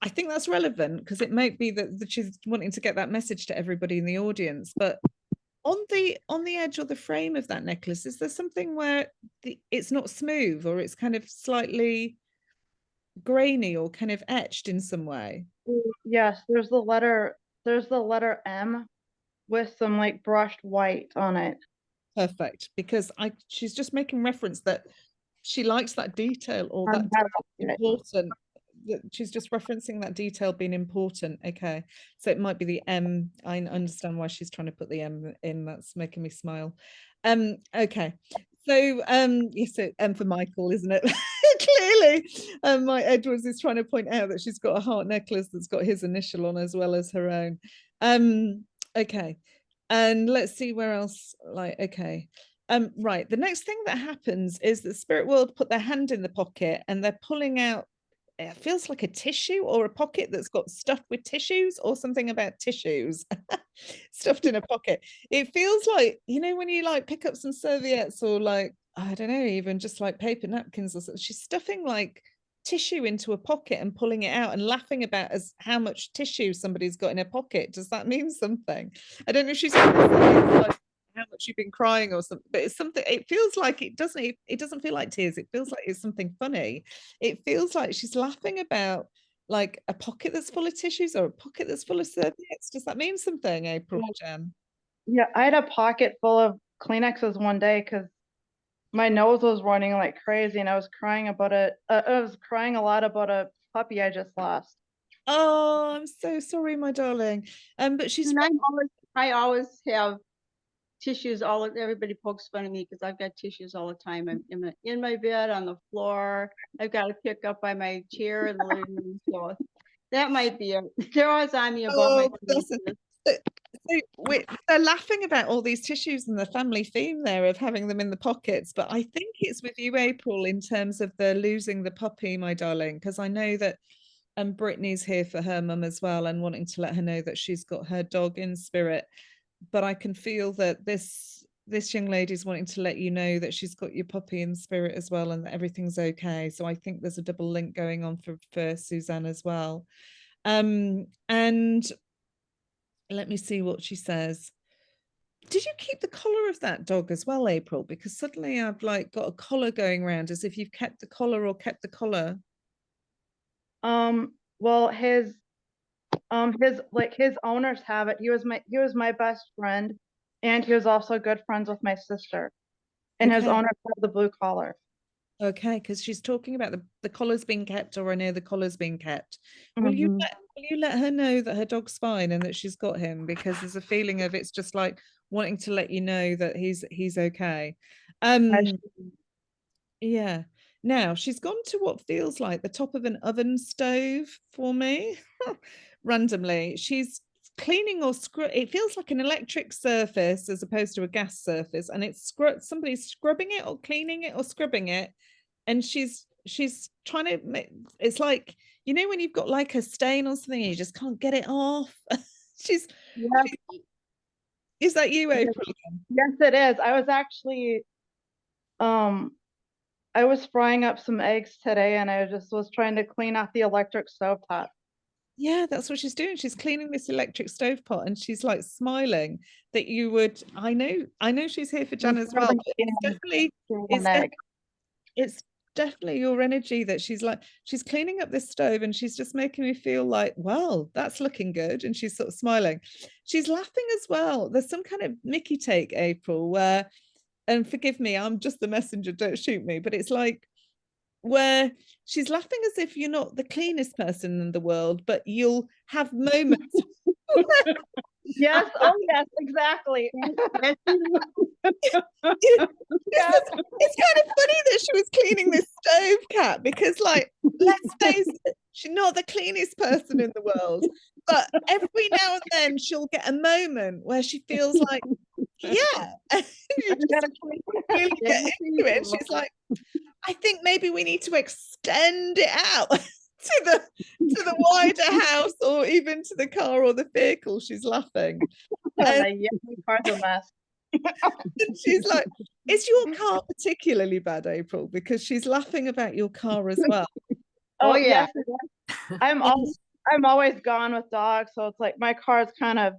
I think that's relevant because it might be that she's wanting to get that message to everybody in the audience. But on the edge or the frame of that necklace, is there something where it's not smooth or it's kind of slightly grainy or kind of etched in some way? Yes, there's the letter M with some like brushed white on it. Perfect, because she's just making reference that she likes that detail or that important. She's just referencing that detail being important. Okay, so it might be the M. I understand why she's trying to put the M in. That's making me smile. Okay, so yes, so M for Michael, isn't it? Clearly, my Edwards is trying to point out that she's got a heart necklace that's got his initial on as well as her own. Okay, and let's see where else. Okay. Right, the next thing that happens is the spirit world put their hand in the pocket and they're pulling out, it feels like a tissue or a pocket that's got stuffed with tissues or something about tissues stuffed in a pocket. It feels like, you know, when you like pick up some serviettes or like, I don't know, even just like paper napkins or something, she's stuffing like tissue into a pocket and pulling it out and laughing about as how much tissue somebody's got in a pocket. Does that mean something? I don't know if she's like how much you've been crying or something, but it's something, it feels like it doesn't feel like tears. It feels like it's something funny. It feels like she's laughing about like a pocket that's full of tissues or a pocket that's full of serviettes. Does that mean something, April, Jan? Yeah, I had a pocket full of Kleenexes one day because my nose was running like crazy and I was crying about it. I was crying a lot about a puppy I just lost. Oh, I'm so sorry, my darling. But she's And I always have tissues everybody pokes fun at me because I've got tissues all the time. I'm in my bed, on the floor. I've got to pick up by my chair in the living room. So that might be it. They're always on me about my bless her. They're laughing about all these tissues and the family theme there of having them in the pockets. But I think it's with you, April, in terms of the losing the puppy, my darling, because I know that Brittany's here for her mum as well and wanting to let her know that she's got her dog in spirit. But I can feel that this young lady's wanting to let you know that she's got your puppy in spirit as well and that everything's okay. So I think there's a double link going on for Suzanne as well. And let me see what she says. Did you keep the collar of that dog as well, April? Because suddenly I've like got a collar going around as if you've kept the collar or kept the collar. Well, his owners have it. He was my best friend, and he was also good friends with my sister. And his Okay. owners have the blue collar. Okay, because she's talking about the collar's being kept, or I know the collar's being kept. Will you let her know that her dog's fine and that she's got him? Because there's a feeling of it's just like wanting to let you know that he's okay. Yeah. Now she's gone to what feels like the top of an oven stove for me. Randomly. She's cleaning or it feels like an electric surface as opposed to a gas surface, and it's somebody's scrubbing it or cleaning it or scrubbing it, and she's trying to make, it's like, you know, when you've got like a stain or something and you just can't get it off. she's Is that you, April? Yes, it is. I was actually I was frying up some eggs today, and I just was trying to clean out the electric stove top. Yeah, that's what she's doing. She's cleaning this electric stove pot, and she's like smiling that you would. I know she's here for Jan as well. But it's definitely your energy that she's cleaning up this stove, and she's just making me feel like, well, that's looking good. And she's sort of smiling. She's laughing as well. There's some kind of Mickey take, April, where, and forgive me, I'm just the messenger, don't shoot me, but it's like where she's laughing as if you're not the cleanest person in the world, but you'll have moments. Yes, oh yes, exactly. It's kind of funny that she was cleaning this stove, Kat, because like, let's face it, she's not the cleanest person in the world, but every now and then she'll get a moment where she feels like, yeah, you just really get into it. She's like, I think maybe we need to extend it out to the wider house, or even to the car or the vehicle. She's laughing. Yeah, car's a mess. She's like, is your car particularly bad, April? Because she's laughing about your car as well. Oh yeah. I'm always gone with dogs, so it's like my car's kind of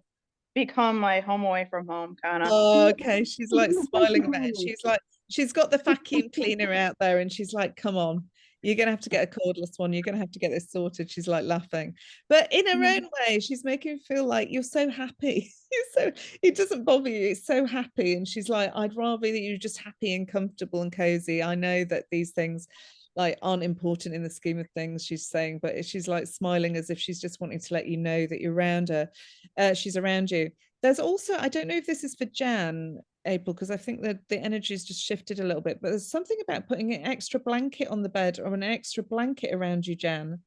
become my home away from home kind of. Oh, okay. She's like smiling about it. She's like, she's got the vacuum cleaner out there, and she's like, come on, you're gonna have to get a cordless one, you're gonna have to get this sorted. She's like laughing, but in her own way, she's making me feel like you're so happy. So it doesn't bother you, it's so happy. And she's like, I'd rather that you're just happy and comfortable and cozy. I know that these things like aren't important in the scheme of things, she's saying, but she's like smiling as if she's just wanting to let you know that you're around her. She's around you. There's also, I don't know if this is for Jan, April, because I think that the energy's just shifted a little bit, but there's something about putting an extra blanket on the bed or an extra blanket around you, Jan.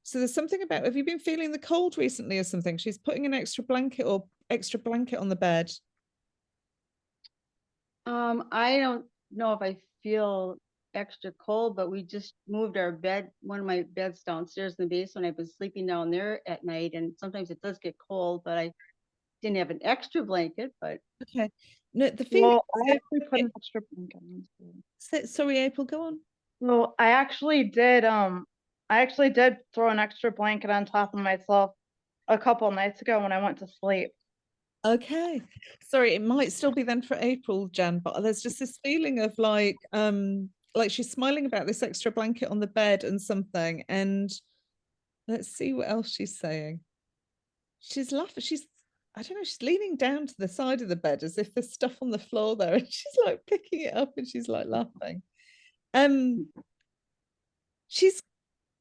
So there's something about, have you been feeling the cold recently or something? She's putting an extra blanket on the bed. I don't know if I feel extra cold, but we just moved our bed, one of my beds downstairs in the basement. I've been sleeping down there at night, and sometimes it does get cold, but I didn't have an extra blanket. But okay, no, the feeling. I actually put an extra blanket on. Sorry, April, go on. Well, I actually did throw an extra blanket on top of myself a couple nights ago when I went to sleep. Okay, sorry, it might still be then for April, Jan, but there's just this feeling of like she's smiling about this extra blanket on the bed and something. And let's see what else she's saying. She's laughing. I don't know, she's leaning down to the side of the bed as if there's stuff on the floor there, and she's like picking it up and she's like laughing. She's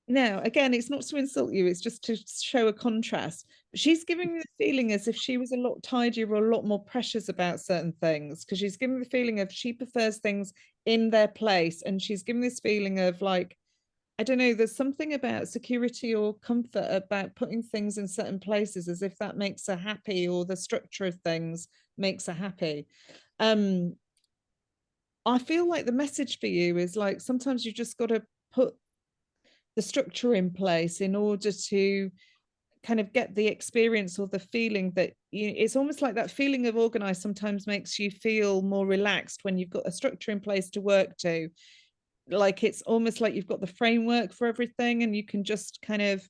Now, again, it's not to insult you, it's just to show a contrast. She's giving me the feeling as if she was a lot tidier or a lot more precious about certain things, because she's giving me the feeling of she prefers things in their place. And she's giving this feeling of like, I don't know, there's something about security or comfort about putting things in certain places as if that makes her happy, or the structure of things makes her happy. I feel like the message for you is like, sometimes you just got to put the structure in place in order to kind of get the experience or the feeling that it's almost like that feeling of organized sometimes makes you feel more relaxed when you've got a structure in place to work to. Like it's almost like you've got the framework for everything and you can just kind of,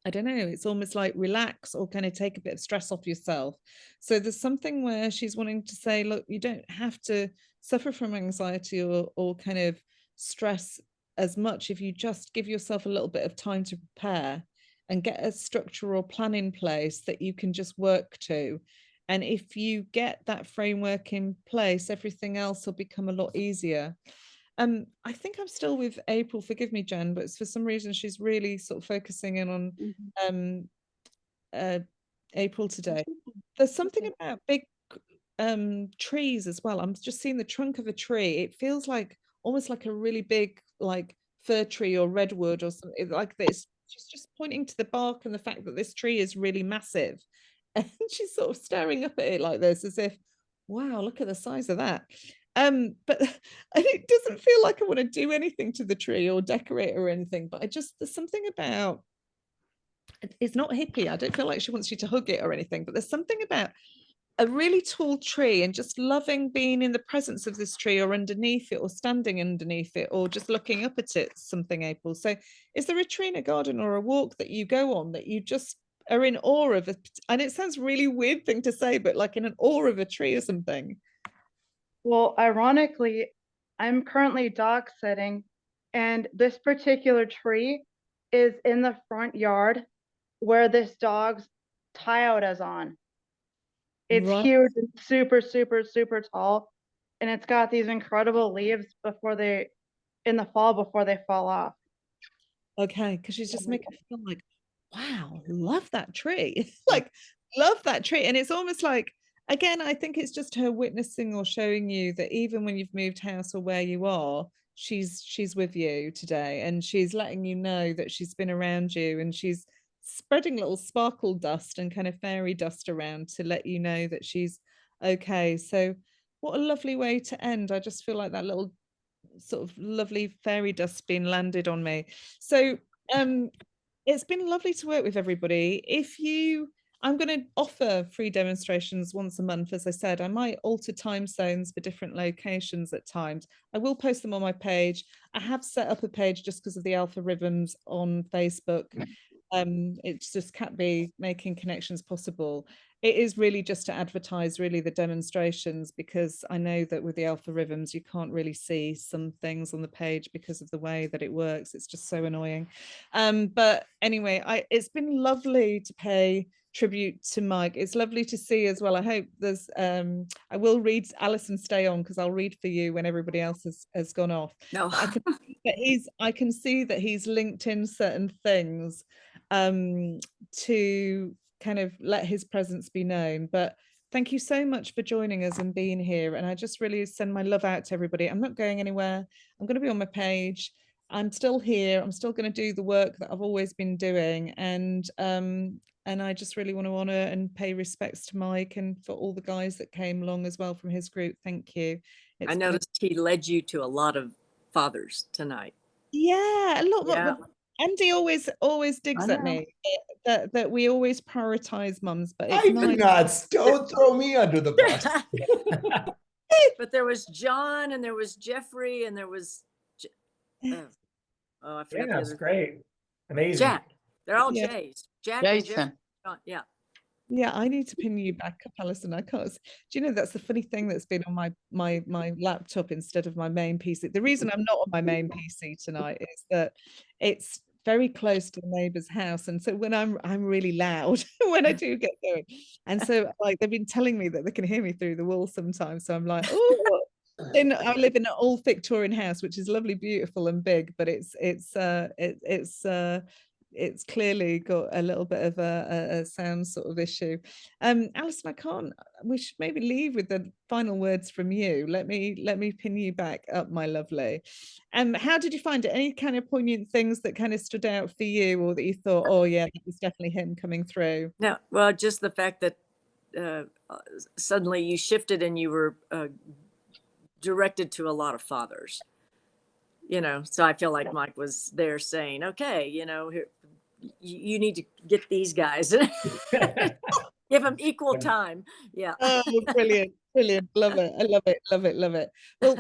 I don't know, it's almost like relax or kind of take a bit of stress off yourself. So there's something where she's wanting to say, look, you don't have to suffer from anxiety or kind of stress as much if you just give yourself a little bit of time to prepare and get a structure or plan in place that you can just work to. And if you get that framework in place, everything else will become a lot easier. I think I'm still with April, forgive me, Jen, but for some reason she's really sort of focusing in on April today. There's something about big trees as well. I'm just seeing the trunk of a tree. It feels like almost like a really big like fir tree or redwood or something like this. She's just pointing to the bark and the fact that this tree is really massive. And she's sort of staring up at it like this as if, wow, look at the size of that. But it doesn't feel like I want to do anything to the tree or decorate or anything, but there's something about, it's not hippie. I don't feel like she wants you to hug it or anything, but there's something about a really tall tree and just loving being in the presence of this tree or underneath it or standing underneath it or just looking up at it, something, April. So is there a tree in a garden or a walk that you go on that you just are in awe of? And it sounds really weird thing to say, but like in an awe of a tree or something. Well, ironically, I'm currently dog sitting, and this particular tree is in the front yard where this dog's tie-out is on. It's Right. huge and super, super, super tall, and it's got these incredible leaves in the fall before they fall off. Okay, because she's just making me feel like, wow, love that tree. Like, love that tree. And it's almost like, again, I think it's just her witnessing or showing you that even when you've moved house or where you are, she's with you today, and she's letting you know that she's been around you, and she's spreading little sparkle dust and kind of fairy dust around to let you know that she's okay. So what a lovely way to end. I just feel like that little sort of lovely fairy dust being landed on me. So it's been lovely to work with everybody. I'm going to offer free demonstrations once a month. As I said, I might alter time zones for different locations at times. I will post them on my page. I have set up a page just because of the alpha rhythms on Facebook. It's just Cat B making connections possible. It is really just to advertise really the demonstrations, because I know that with the alpha rhythms you can't really see some things on the page because of the way that it works. It's just so annoying. But anyway, it's been lovely to pay tribute to Mike. It's lovely to see as well. I hope there's I will read, Allyson, stay on because I'll read for you when everybody else has gone off. No. I can see that he's linked in certain things to kind of let his presence be known. But thank you so much for joining us and being here. And I just really send my love out to everybody. I'm not going anywhere. I'm going to be on my page. I'm still here. I'm still going to do the work that I've always been doing. And I just really want to honor and pay respects to Mike and for all the guys that came along as well from his group. Thank you. I noticed he led you to a lot of fathers tonight. Yeah, a lot. Yeah. Andy always digs at me that we always prioritize mums, but it's I do not. Don't throw me under the bus. But there was John and there was Jeffrey and there was I forgot. Yeah, that's great. Amazing. Jack. They're all J's. Jack and Jeffrey. Yeah. Yeah, I need to pin you back up, Allyson. I can't. Do you know that's the funny thing that's been on my laptop instead of my main PC? The reason I'm not on my main PC tonight is that it's very close to the neighbor's house, and so when I'm really loud when I do get going, and so like they've been telling me that they can hear me through the wall sometimes. So I'm like, oh, I live in an old Victorian house, which is lovely, beautiful, and big, but it's clearly got a little bit of a sound sort of issue. Allyson, we should maybe leave with the final words from you. Let me pin you back up, my lovely. How did you find it? Any kind of poignant things that kind of stood out for you, or that you thought, oh yeah, that was definitely him coming through? No, well, just the fact that suddenly you shifted and you were directed to a lot of fathers, so I feel like Mike was there saying, okay, here, you need to get these guys. Give them equal time. Yeah. Oh, brilliant, brilliant. Love it. I love it, love it, love it. Well,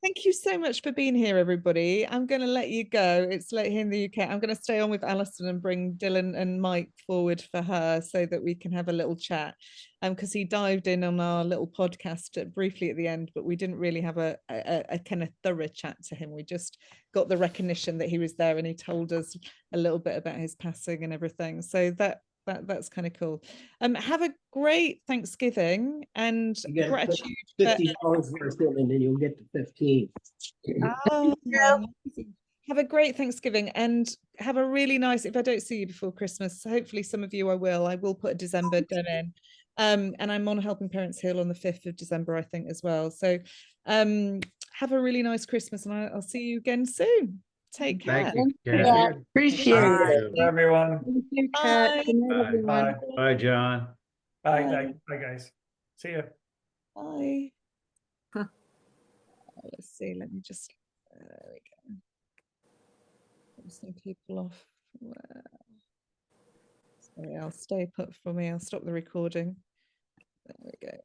thank you so much for being here, everybody. I'm going to let you go. It's late here in the UK. I'm going to stay on with Allyson and bring Dylan and Mike forward for her so that we can have a little chat. Because he dived in on our little podcast briefly at the end, but we didn't really have a kind of thorough chat to him. We just got the recognition that he was there, and he told us a little bit about his passing and everything. So that's kind of cool. Have a great Thanksgiving and gratitude. $50 worth in, and then you'll get to 15. Oh, have a great Thanksgiving and have a really nice, if I don't see you before Christmas, hopefully some of you I will put a December den in. And I'm on Helping Parents Hill on the 5th of December, I think, as well. So have a really nice Christmas, and I'll see you again soon. Take care. Thank you. Yeah, appreciate Thank it. you. Everyone. Thank you, Kat. Bye. Good night, Bye. everyone. Bye, John. Bye, guys. See you. Bye. Let's see. Let me just. There we go. Get some people off. Sorry, I'll stay put for me. I'll stop the recording. There we go.